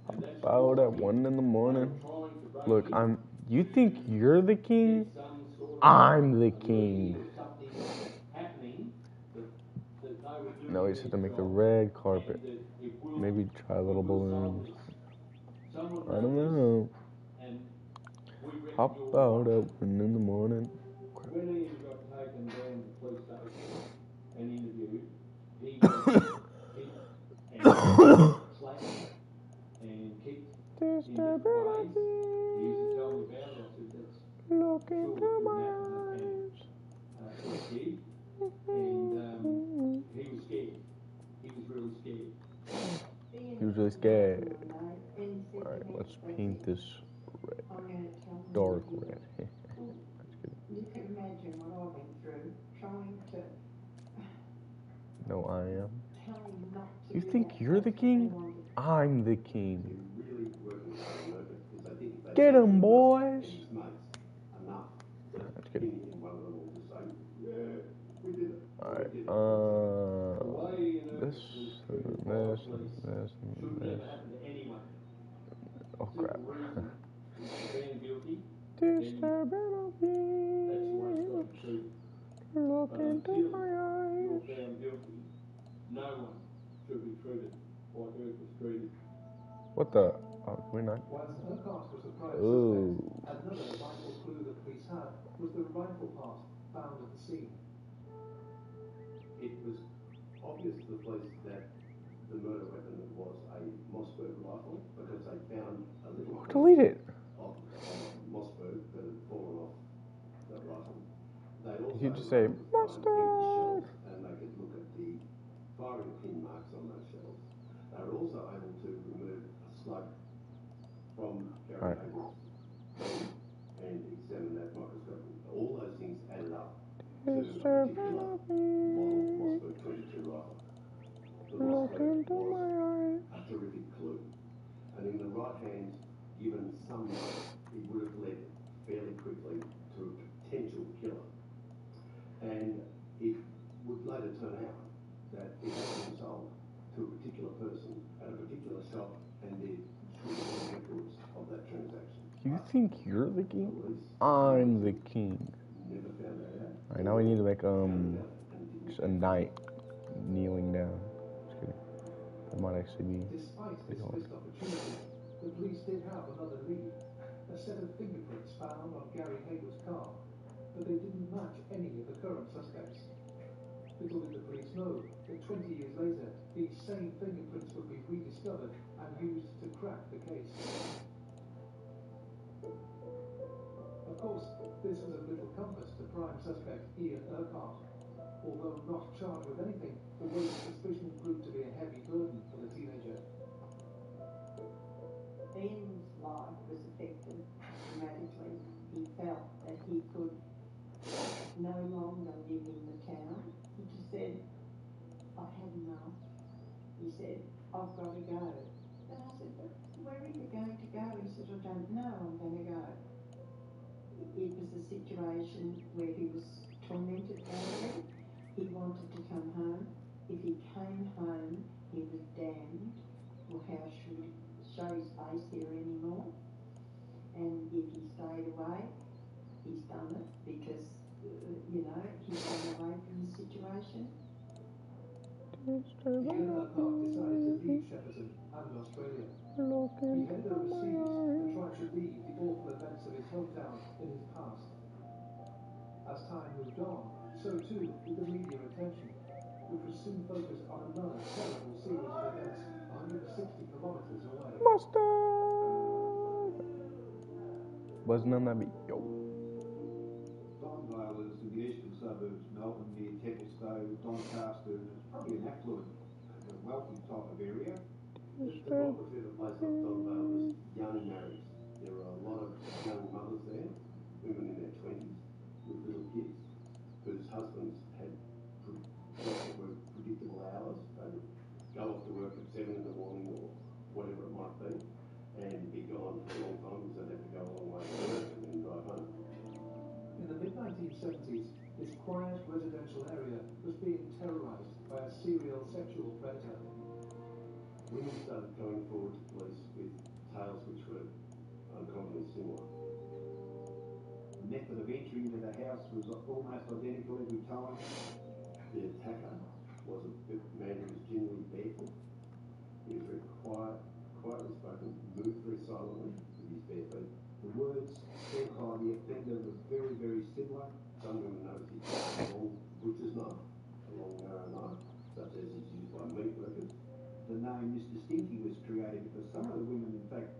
And that's About at 1 in the morning. Look, you think you're the king? I'm the king. No, we just have to make the red carpet. Maybe try little balloons. I don't know. Hop out at 1 in the morning. When Ian got taken down to the police station and interviewed, he was hit and slapped and kicked in different ways. He used to tell me about it. I said, that's Look sure into couldn't my happen. And it did. And he was scared. He was really scared. He was really scared. Alright, let's paint this red. Dark red. You can imagine what I went through trying to No, I am. tell him not to. You think you're the king? I'm the king. Get him, boys. That's good. Alright, this, and then this, and this, and this. Oh crap. Disturbing of peace. Look into my eyes. No one should be treated like Earth was treated. What the? Oh, we're not. Whilst Urquhart was the prime Ooh. suspect, another vital clue the police had was the rifle part found at the scene. It was obvious to the police that the murder weapon was a Mossberg rifle because they found a little Delete it. of Mossberg that had fallen off the rifle. They also You just say mustard, and they could look at the firing pin marks on those shells. They were also able to remove a slug from Gary Hayward's and examine that microscope. All those things added up to a particular model Mossberg 22 rifle. The Mossberg was a terrific clue, and in the right hand, given some note, it would have led fairly quickly to a potential killer. And it would later turn out that it had been sold to a particular person at a particular shop, and there should be records of that transaction. You think you're the king? I'm the king. Never found that out. Alright, now we need to make just a knight kneeling down. Just kidding. That might actually be. Despite this missed opportunity, the police did have another lead. A set of fingerprints found on Gary Hayward's car, but they didn't match any of the current suspects. Little did the police know that 20 years later, these same fingerprints would be rediscovered and used to crack the case. Of course, this was of little comfort to prime suspect Ian Urquhart. Although not charged with anything, the weight of suspicion proved to be a heavy burden for the teenager. Ian's life was affected dramatically. He felt that he could no longer live in the town. He just said, I've had enough. He said, I've got to go. And I said, but where are you going to go? He said, I don't know, I'm going to go. It was a situation where he was tormented badly. He wanted to come home. If he came home, he was damned, or how should he show his face here anymore? And if he stayed away, he's done it because, he's run away from the situation. Again, Mark decided to leave Shepperton and Australia. He headed overseas and tried to leave the awful events of his hometown in his past. As time moved on, so too did the media attention, which would soon focus on another terrible series of events 160 kilometers away. Mustard! Wasn't on that beat, yo. Donvale is in the eastern suburbs, Melbourne, near Templestowe, Doncaster, and it's probably an affluent, wealthy type of area. The demography of a place like Donvale is young marrieds. There are a lot of young mothers there, women in their 20s, with little kids, whose husbands had jobs that were predictable hours. They would go off to work at 7 in the morning or whatever it might be, and be gone for a long time because they'd have to go a long way to work and then drive home. In the mid-1970s, this quiet residential area was being terrorized by a serial sexual predator. Women started coming forward to police with tales which were uncommonly similar. The method of entry into the house was almost identical every time. The attacker was a man who was generally barefoot. He was very quiet, quietly spoken, moved very silently with his bare feet. The words said by the offender were very, very similar. Some women noticed he had a long butcher's knife, a long narrow knife, such as is used by meat workers. The name Mr. Stinky was created because some of the women, in fact,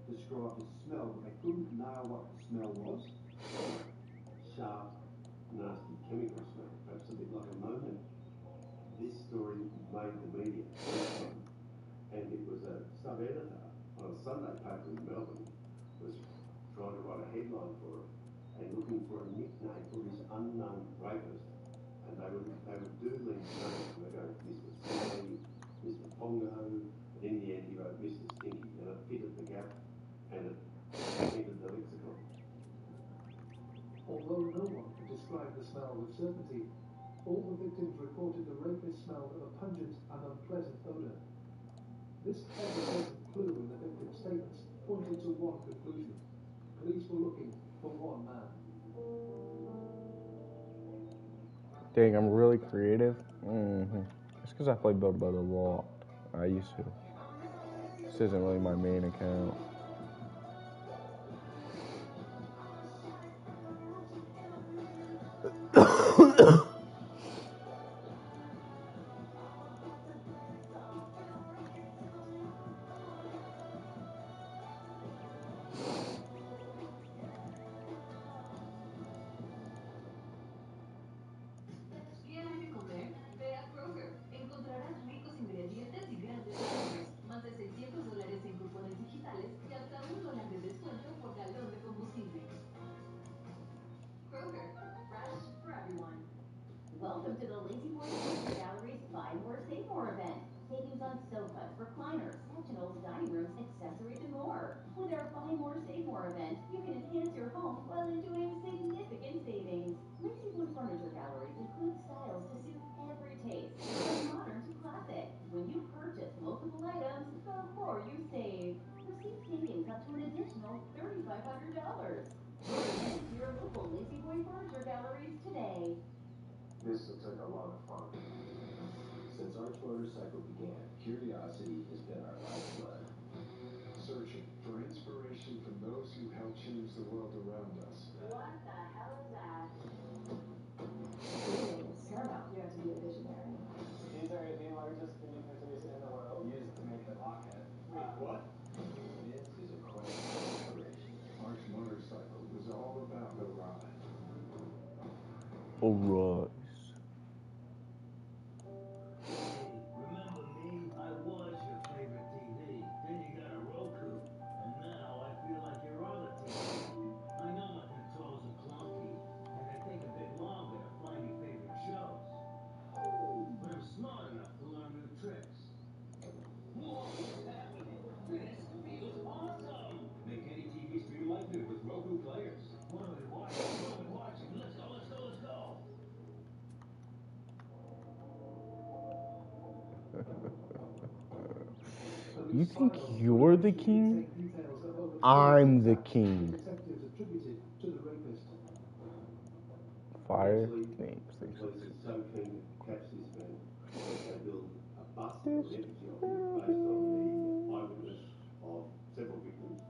described the smell, but they couldn't know what the smell was. Sharp, nasty chemical smell, perhaps a bit like ammonia. This story made the media, and it was a sub-editor on a Sunday paper in Melbourne was trying to write a headline for it and looking for a nickname for this unknown rapist, and they were doodling names. They go Mr. Sally, Mr. Pongo, and in the end he wrote Mr. Stinky, and it fitted the gap, and it entered the lexicon. Although no one could describe the smell with certainty, all the victims reported the rapist smelled of a pungent and unpleasant odor. This ever-present clue in the victim's statements pointed to one conclusion. Police were looking for one man. Dang, I'm really creative. It's because I play Build a lot. I used to. This isn't really my main account. ¿Quieres comer? Ve a Kroger. Encontrarás ricos ingredientes y grandes precios. Más de $600 en cupones digitales y hasta $1 de descuento por galón de combustible. Kroger, fresh for everyone. Welcome to the Lazy Boy Furniture Gallery's Buy More, Save More event. Savings on sofas, recliners, sectionals, dining rooms, accessories, and more. With our Buy More, Save More event, you can enhance your home while enjoying significant savings. Lazy Boy Furniture Galleries include styles to suit every taste, from modern to classic. When you purchase multiple items, the more you save. Receive savings up to an additional $3,500. Head to your local Lazy Boy Furniture Galleries today. This looks like a lot of fun. Since Arch Motorcycle began, curiosity has been our lifeblood. Searching for inspiration from those who help change the world around us. What the hell is that? Being paramount, you have to be a visionary. These are the largest emitters in the world. Used to make the rocket. Wait, what? This is a quest for inspiration. Arch Motorcycle was all about the ride. Alright. Remember me? I was your favorite TV. Then you got a Roku. And now I feel like your other TV. I know my controls are clunky, and they take a bit longer to find your favorite shows. But I'm smart enough to learn new tricks. Whoa, what's happening? This feels awesome! Make any TV stream like new with Roku players. What are we watching? What are we watching? Let's go, let's go, let's go! You think you're the king? I'm the king. Detectives attributed to the rapist. Fire. Eventually, the police are so keen to catch this man that they build a bust or an effigy of him based on the eyewitness of several victims.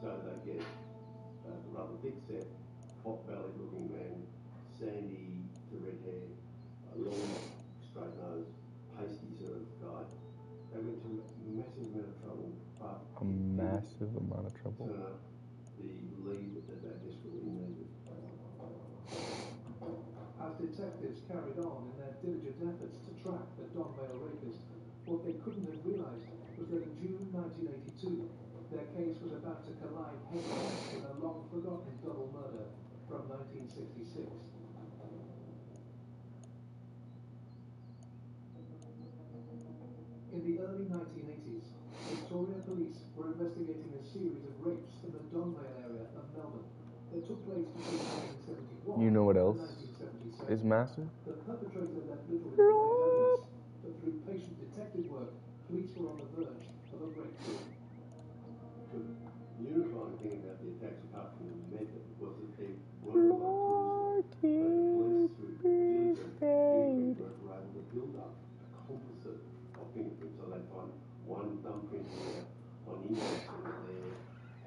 So they get a rather thick set, pot-bellied looking man, sandy to red hair, a long straight nose, pasty sort of guy. They went to a massive amount of trouble, but A massive amount of trouble. turn up the lead that they desperately needed. As detectives carried on in their diligent efforts to track the Don Vale rapist, what they couldn't have realised was that in June 1982, their case was about to collide head-on with a long-forgotten double murder from 1966. In the early 1980s, Victoria Police were investigating a series of rapes in the Don Vale area of Melbourne that took place between 1971 You know what else and 1977. is massive? The perpetrator left little in the way of evidence, but through patient detective work, police were on the verge of a breakthrough. The unifying thing about the attacks, apart from the method, was that there weren't a lot of clues. But the police, through diligent fingerprint work, were able to build up a composite of fingerprints. So they'd find one thumbprint here, one index finger there,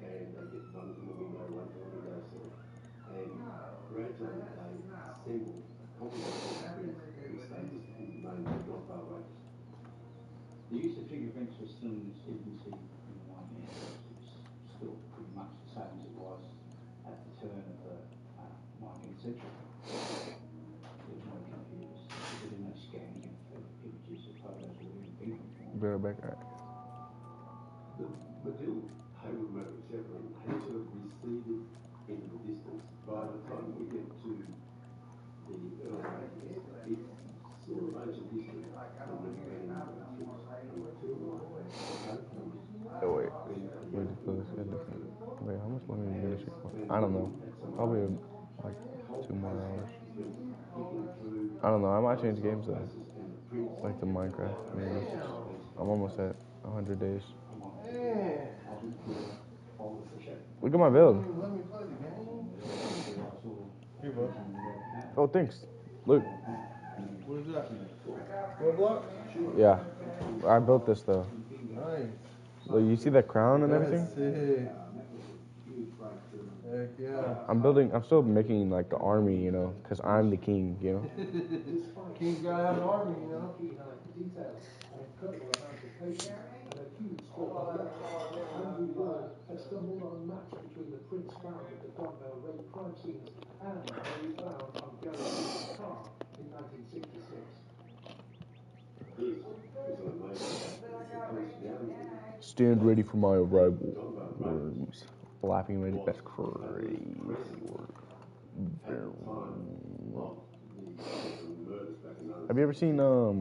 and they get one from the window, one from the windowsill. And gradually they assembled a composite of fingerprints which they just named the Don Vale rapist. The use of fingerprints was still in its infancy in the 1980s. It's still pretty much the same as it was at the turn of the 19th century. There was no computers. There was no scanning of images of photos or even fingerprint form. Better back at. The Medill Hayward murder, etc., had sort of receded into the distance. By the time we get to the early 80s, it's sort of ancient history, and we've been through Oh wait, wait to fill this in. Wait, how much longer are you gonna shoot for? I don't know. Probably like 2 more hours. I don't know. I might change games though, like the Minecraft. I mean, I'm almost at 100 days. Look at my build. Here, bud. Oh, thanks. Look. What is that? Roblox? Yeah, I built this though. Nice. Look, you see that crown and everything? That's sick. Heck yeah. I'm still making like the army, you know, because I'm the king, you know. King's gotta have an army, you know. Detail, an incredible amount of patience, and a huge scope of work. Andrew Wall had stumbled on a match between the prints found at the Don Vale rape crime scenes and those found on Gary Haywood's car in 1966. Stand ready for my arrival. Worms. Laughing ready. That's crazy work. Have you ever seen a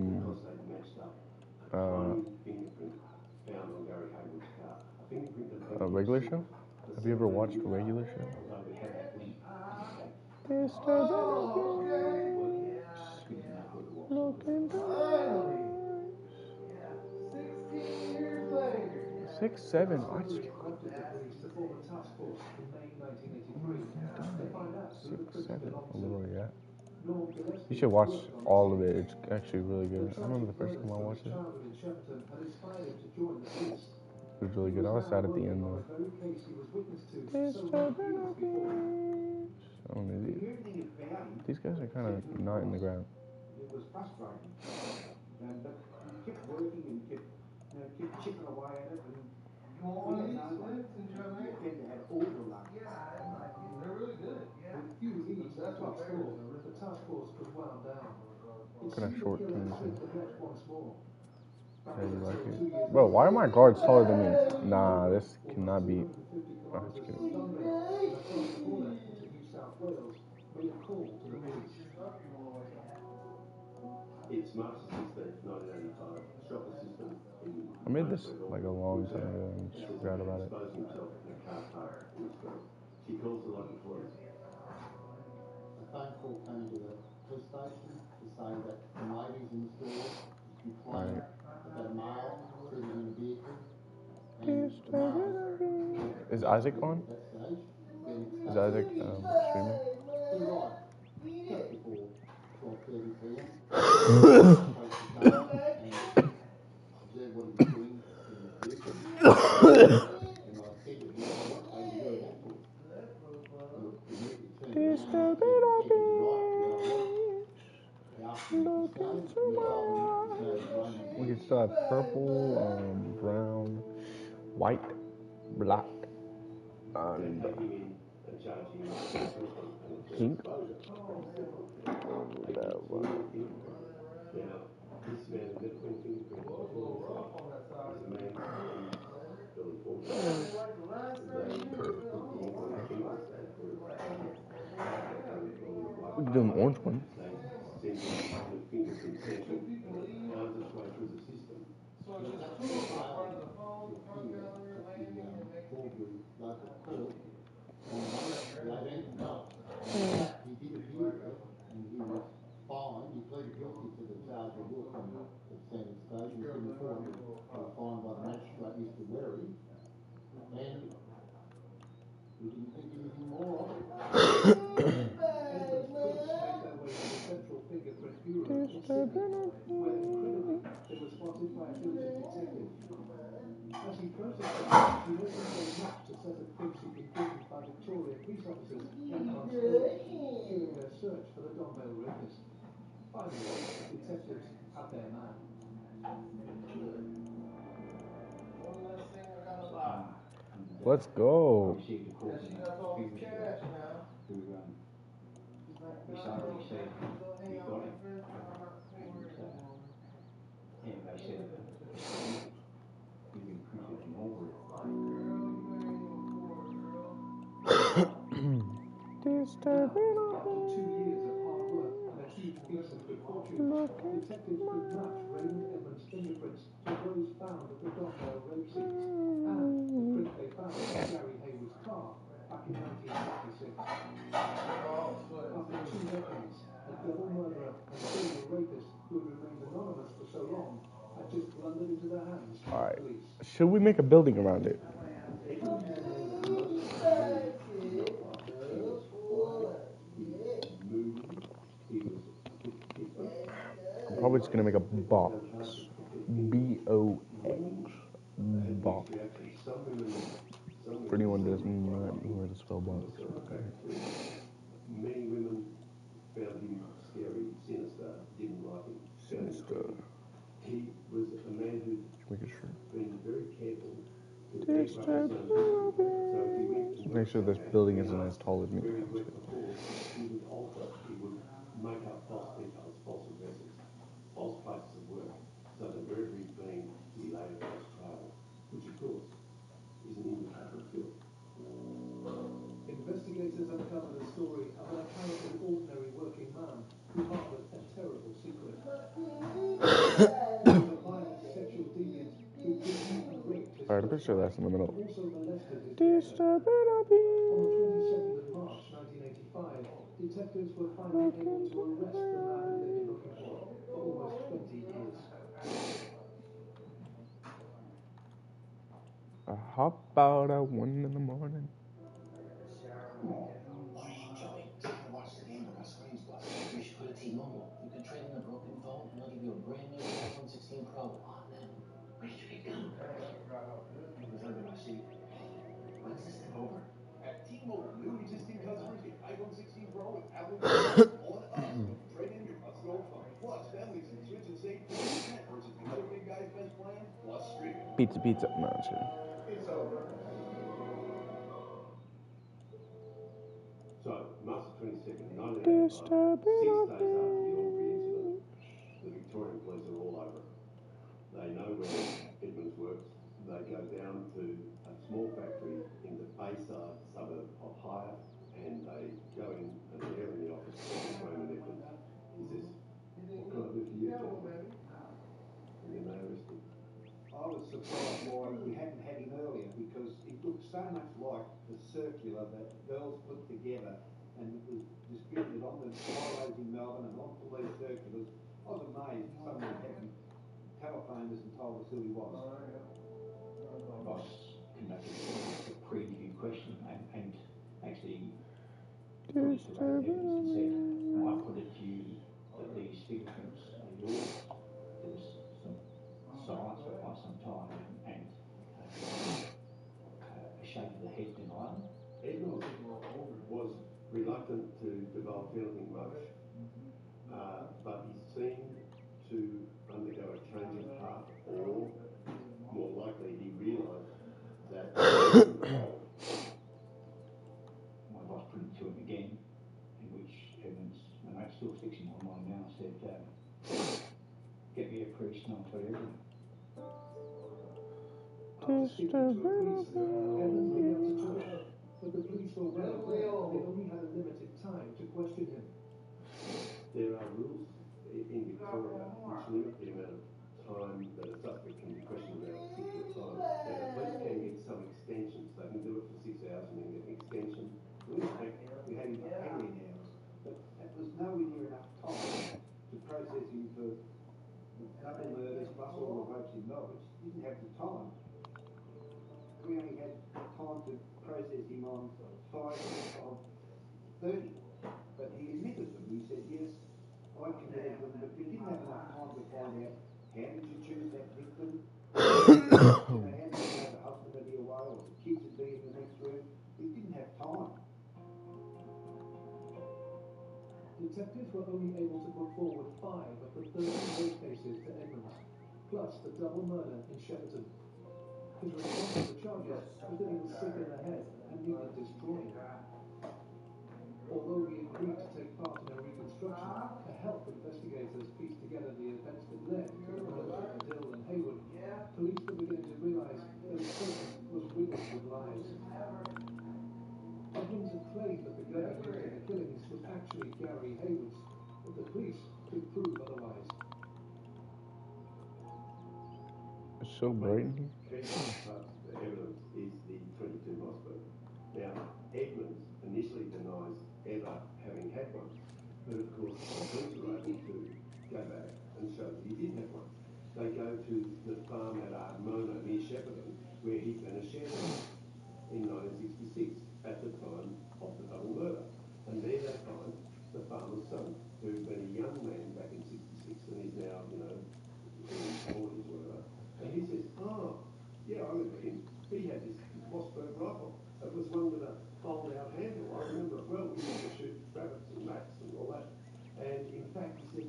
regular show? Have you ever watched a regular show? Six, seven. I just six, seven. A little, yeah. You should watch all of it. It's actually really good. I remember the first time I watched it. It was really good. I was sad at the end though. Oh, these guys are kind of not in the ground. It was frustrating, but you kept working and kept chipping away at it, and you want one of these since you're married? You tend to have all the luck. Yeah, they're really good. Yeah. With few leads to explore, the task force was wound down. What kind of short king is this? Once more. Yeah, you like it? Bro, why are my guards taller than me? Nah, this cannot be. Oh, just kidding. It's March 16th, 1985. Shopper system in I made this like a long time ago and just forgot about it. Exposing himself in a car park in the street. She calls the local police. A phone call came to the police station to say that the ladies in the store complained about a male sitting in a vehicle Is Isaac on? Is Isaac streaming? Just before 12:30 p.m. Observe what he was doing in his vehicle. And I said to him, "Are you very active?" Look, he immediately turned around and said, "Headed right where I was." I asked him if he started. He told me his name was Raymond. We can still have purple, brown, white, black, and pink. Now, this man had never been fingerprinted before in his life. He's a man who's fairly fortunate. They put the ink on his fingers. We can do an orange one. They send the fingerprint sample and it finds its way through the system. So that's the file to appear at the Broadview local court on the 18th of March. He did appear there and he was fined. He pleaded guilty to the charge of willful obscene exposure. He was given $400 fine by the magistrate, Mr. Wherry, and we didn't think anything more of it. Edmund's prints made their way to the Central Fingerprint Bureau in Sydney, where incredibly they were spotted by a diligent detective. As he processed them, he noticed they matched a set of prints he'd been given by Victoria police officers 8 months earlier during their search for the Donvale rapist. Finally, detectives had their man. One less thing I gotta buy. Let's go. Yeah, she got all this cash now. Who sorry said we got him. And they said you imprinted more. Disturbing. After 2 years of hard work and a huge piece of good fortune, detectives could match Raymond Edmonds' fingerprints to those found at the Donvale rape scenes and the print they found in Gary Hayward's car back in 1966. After 2 decades, a double murderer and serial rapist who had remained anonymous for so long had just blundered into the hands of All right. police. Should we make a building around it? I'm probably just gonna make a box. B-O-X. Box. For anyone who does not know how to spell box. Many women found him scary, sinister, didn't like him. Sinister. He was a man who'd been very careful to keep up his own history. So if he went to Make sure this building isn't as tall as me. very correct before, he would alter, he would make up false details, false addresses, false places of work, so that wherever he'd been, he laid a false trail, which of course is an indicator of guilt. Investigators uncovered the story of an apparently ordinary working man who harbored a terrible secret. He was a violent sexual deviant who beat and raped his Alright, I'm pretty sure that's in the middle. also molested his partner. On the 22nd of March 1985, detectives were finally able to arrest the man who they'd been looking for almost 20 years. I hop out at 1 in the morning. Joey, time to watch the game. I got screens plus. You should put a T-Mobile. You can trade in a broken phone, and they'll give you a brand new iPhone 16 Pro on them. Where did you get gum? It was under my seat. When is this thing over? At T-Mobile, new existing customers get iPhone 16 Pro with Apple Pay on us. Trade in your rusty old phone. Plus, families can switch and save 20% versus the other big guy's best plan, plus streaming. Pizza. No, I'm kidding. It's over. So, March 22nd, 1985, 6 days after the Albury incident, the Victorian police are all over it. They know where Edmonds works. They go down to a small factory in the Bayside suburb of Hire, and they go in and they're in the office of Raymond Edmonds. He says, "What can I do for you, gentlemen?" And then they arrest him. I was surprised why we hadn't had him earlier, because it looked so much like the circular that girls put together and it was distributed on the highways in Melbourne and on police circulars. I was amazed someone hadn't telephoned us and told us who he was. boss conducted a pre-interview question and actually pointed to evidence and said, I put it to you that these fingerprints are yours. There was some silence for quite some time and a shake of the head denial. Edmund was reluctant to divulge anything much, but he seemed to undergo a change of heart, or more likely he realised that my boss put it to him again, in which Evans, and that still sticks in my mind now, said, get me a priest and I'll tell you everything. After speaking to a priest, Evans began to talk, but the police were well aware they only had a limited time to question him. there are rules in Victoria which limit the amount of time that a suspect can be questioned about a particular time. Now, the police can get some extensions. They can do it for 6 hours and then get an extension. We had him for 18 hours, but that was nowhere near enough time to process him for double murders plus all the rapes in Melbourne. He didn't have the time. We only had time to process him on 5 of 30. But he admitted them. He said, yes, I committed them, but we didn't have enough time to find out how did you choose that victim? How did you know the husband would be away or the kids would be in the next room? We didn't have time. Detectives were only able to put forward 5 of the 30 cold cases to Edmonds, plus the double murder in Shepparton. His response to the charges was that he was sick in the head and needed destroying. Although he agreed to take part in a reconstruction, the health investigators pieced together the events that led to the murders of Dill and Haywood. Police were beginning to realise that his statement was riddled with lies. Edmonds had claimed that the gun he used in the killings was actually Gary Haywood's, but the police could prove otherwise. It's so bright in here. Key parts of the evidence is the 22 Mossberg. Now, Edmonds initially denies ever having had one, but of course the police were able to go back and show that he did have one. They go to the farm at Ardmona near Shepparton, where he'd been a shepherd in 1966 at the time of the double murder. And there they find the farmer's son, who'd been a young man back in 66 and is now, in his 40s or whatever. And he says, oh, yeah, I remember him. He had this Mossberg rifle. It was one with a fold-out handle. I remember it well. We used to shoot rabbits and rats and all that. And in fact, he said,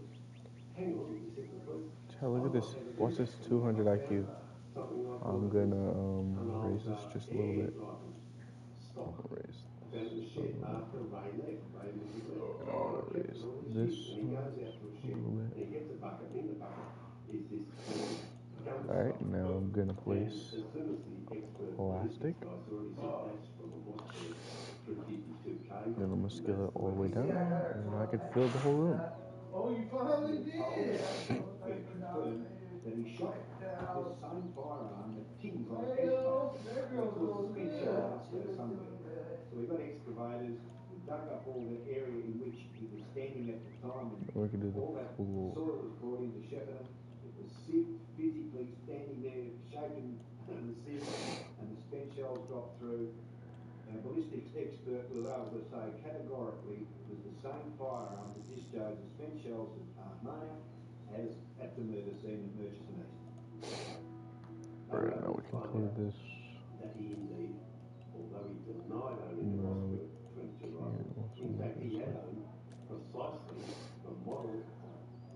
hang on, he said to the police. Look at this. Watch this 200 IQ. I'm gonna raise this just a little bit. I'll raise this a little bit. And I'm gonna raise this one a little bit. Alright, now I'm gonna place plastic. Then I'm gonna scale it all the way down, and then I can fill the whole room. Oh, you finally did! That he shot the same firearm that Tim's on the there goes the spent shell must go somewhere. So we got excavators, we dug up all the area in which he was standing at the time, and We can do the all that pool. soil was brought into Shepparton. It was sieved physically, standing there, shaking the sieve, and the spent shells dropped through. And a ballistics expert was able to say categorically it was the same firearm that discharged the spent shells at Ardmona as at the murder scene at Murchison East. Alright, now we can include this. That he indeed, although he denied owning the Mossberg 22 rifle, in fact he had owned precisely the model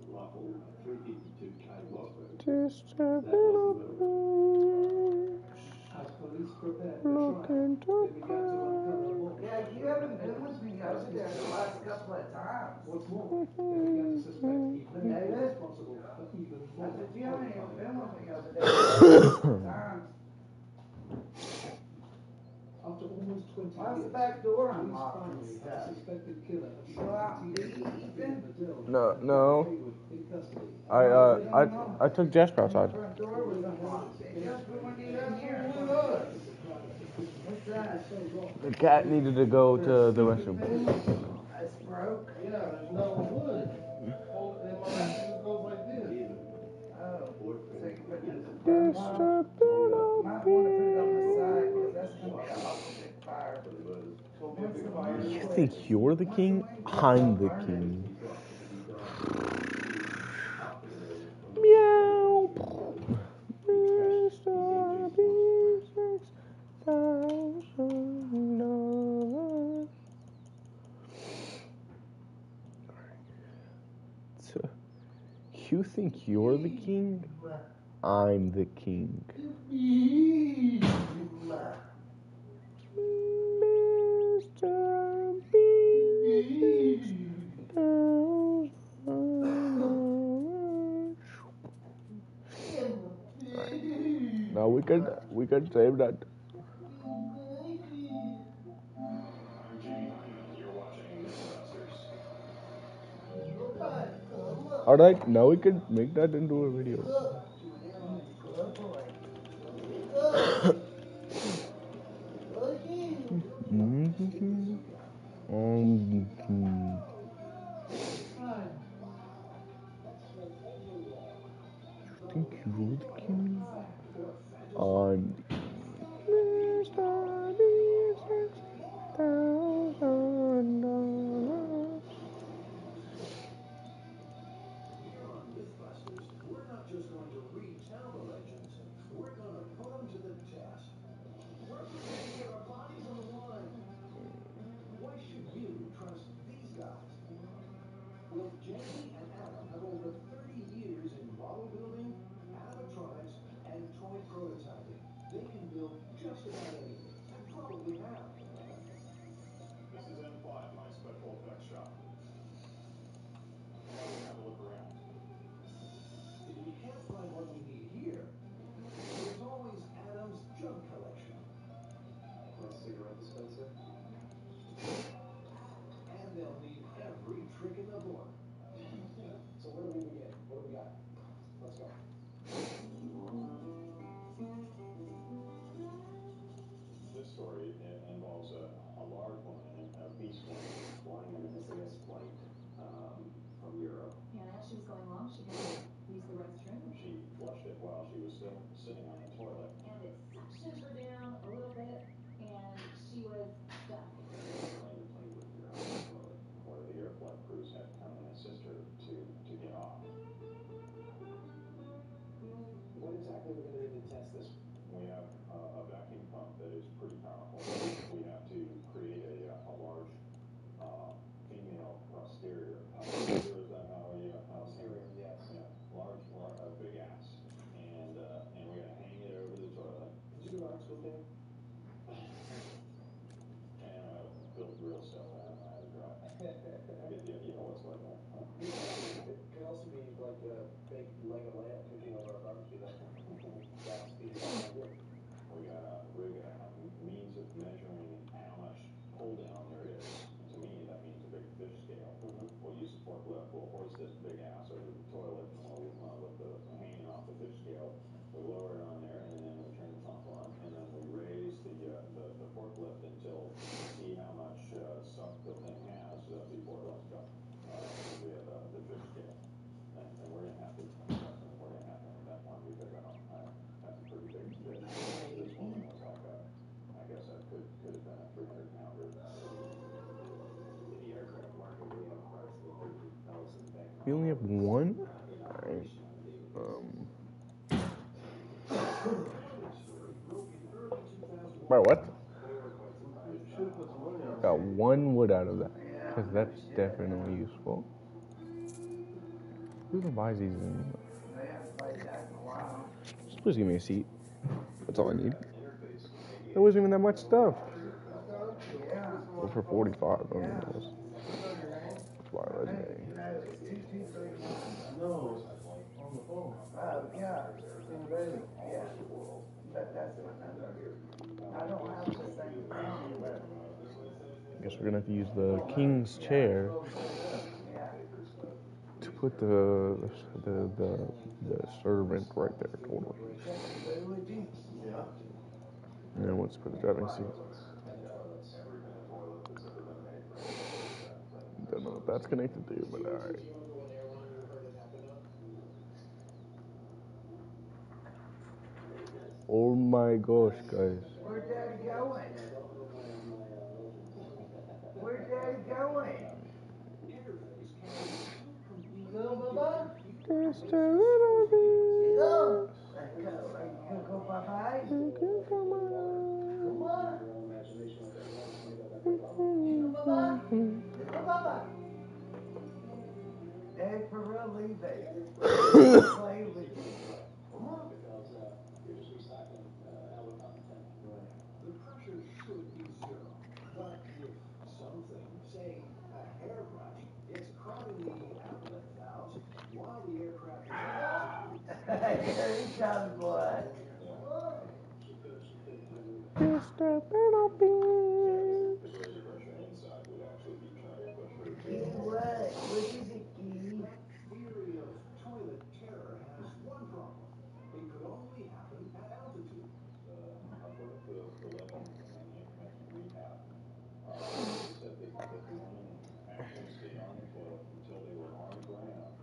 rifle 352K Mossberg. Just a little bit. As police prepared for trial, they began to uncover more. Yeah, you haven't been with me over there the last couple of times. What's more, they began to suspect he may be responsible for even I more. said, you haven't even been with me over there the last times. After almost 20 Why's years, the back door police unlocked and finally had a stuff? suspected killer of Go out and teenagers eat, in the Dill No. in custody. I took Jasper outside. The front door was unlocked. Hey, Jasper, when do you come here? What's that? The cat needed to go to the restroom. That's broke. Yeah, there's no wood. Hold it in my hand, it goes like this. Oh, so you put this Just a little might want to put it think you're the king? I'm the king. Meow. Mr. $6,000. So, you think you're the king? I'm the king. Mr. $6,000. Now we can save that. Alright, now we can make that into a video. Think you're the king? I'm the $6,000. Here on Mythbusters, we're not just going to retell the legends, we're going to put them to the test. We're prepared to put our bodies on the line. Why should you trust these guys? Well, Jamie and Adam have over 30 years in model building, animatronics, and toy prototyping. They can build just about anything, and probably have. This is M5, my special effects shop. Come on in, have a look around. If we can't find what we need here, there's always Adam's junk collection. My cigarette dispenser? And they'll need every trick in the book. So where do we begin? What do we got? Let's go. This story involves a large woman, a beast woman, Flying in an SAS flight from Europe. And as she was going along, she had to use the restroom. She flushed it while she was still sitting on the toilet. And it suctioned her down a little bit, and she was stuck. Trying to play with your toilet. One of the air flight crews had to come and assist her to get off. What exactly are we going to need to test this? We have a vacuum pump that is pretty powerful. We have to create a large female posterior. Is that how we Posterior, yes. Yeah, large, big ass, and we got to hang it over the toilet. Did you go to art school, Dan? And build real stuff. I don't know how to drive. You know what's like that? Huh? It could also be like a big Lego lamp cooking over a barbecue. That's the idea. We got a means of measuring how much pull down there is. To me, that means a big fish scale. We'll use a forklift. We'll hoist this big ass over the toilet, and we'll with the hanging off the fish scale. We lower it on there, and then we turn the pump on, and then we raise the forklift until we see how much suck the thing has before it lets go via the fish scale. And we're gonna have to make that one because that's a pretty big fish. This woman was like I guess that could have been a 300-pounder. In the aircraft market, we have approximately 13,000 back. We only have one? Alright. By what? Got one wood out of that. Because that's definitely useful. Who even buys these anymore? Just please give me a seat. That's all I need. There wasn't even that much stuff. Well, for 45, I mean, that's why I read it. No, on the phone. Yeah, in the building. Yeah. That's what I don't have the same thing, but I guess we're gonna have to use the king's chair to put the servant right there. Totally. And then let's put the driving seat. Don't know what that's connected to, but alright. Oh my gosh, guys. where's Daddy going? Where's Daddy Where are you going? Interface carries two completely Little different Bubba? human-based Get up. Let go. Are you gonna go bye-bye? Come on. Little Bubba? Little Bubba? Hey, for real, leave it. Play with you. Come on. Because you're just recycling our content. Right. The pressure should be zero. But if something, say a hairbrush, gets caught in the outlet valves while the aircraft is at altitude, Here he comes, boy. Mr. Penelope. The greater pressure inside would actually be turning pressure. Key what? What is it, Key? theory of toilet terror has one problem. It could only happen at altitude. According to the legend and the information we have, they said that the women actually stayed on the toilet until they were on the ground.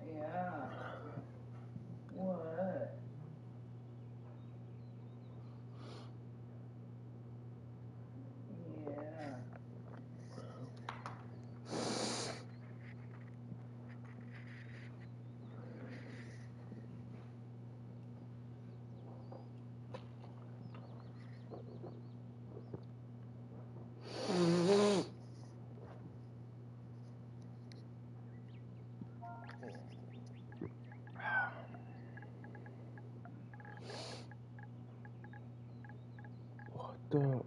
Yeah. What? Yeah. What the?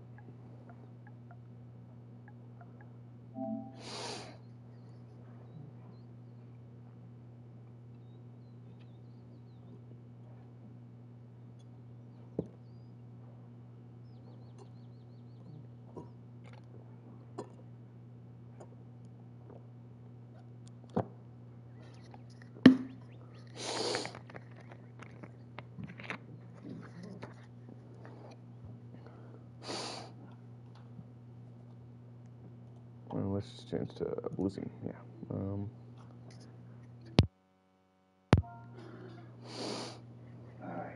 Well, let's just change to blue scene. Yeah. Alright.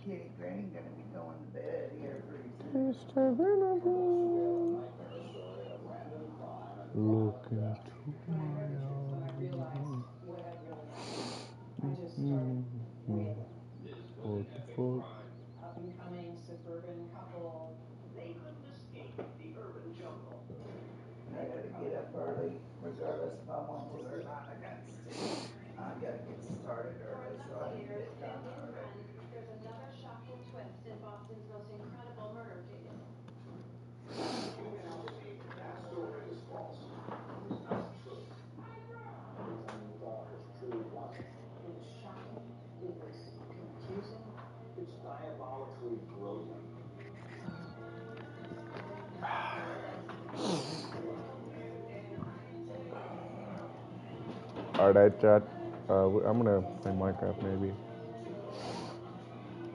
Kitty Granny gonna be going to bed here pretty soon. Mr. Penelope. Look into my eyes. I realized what I'd really done. I just started wailing. What the fuck? Up and coming suburban couple. They couldn't escape the urban jungle. I gotta get up early, regardless if I want to or not. I gotta get started early so I can get done early. There's another shocking twist in Boston's most incredible murder case. You now believe that story is false. It's not true. Everything you thought was true wasn't. It was shocking. It was confusing. It's diabolically brilliant. Alright, chat. I'm gonna play Minecraft maybe.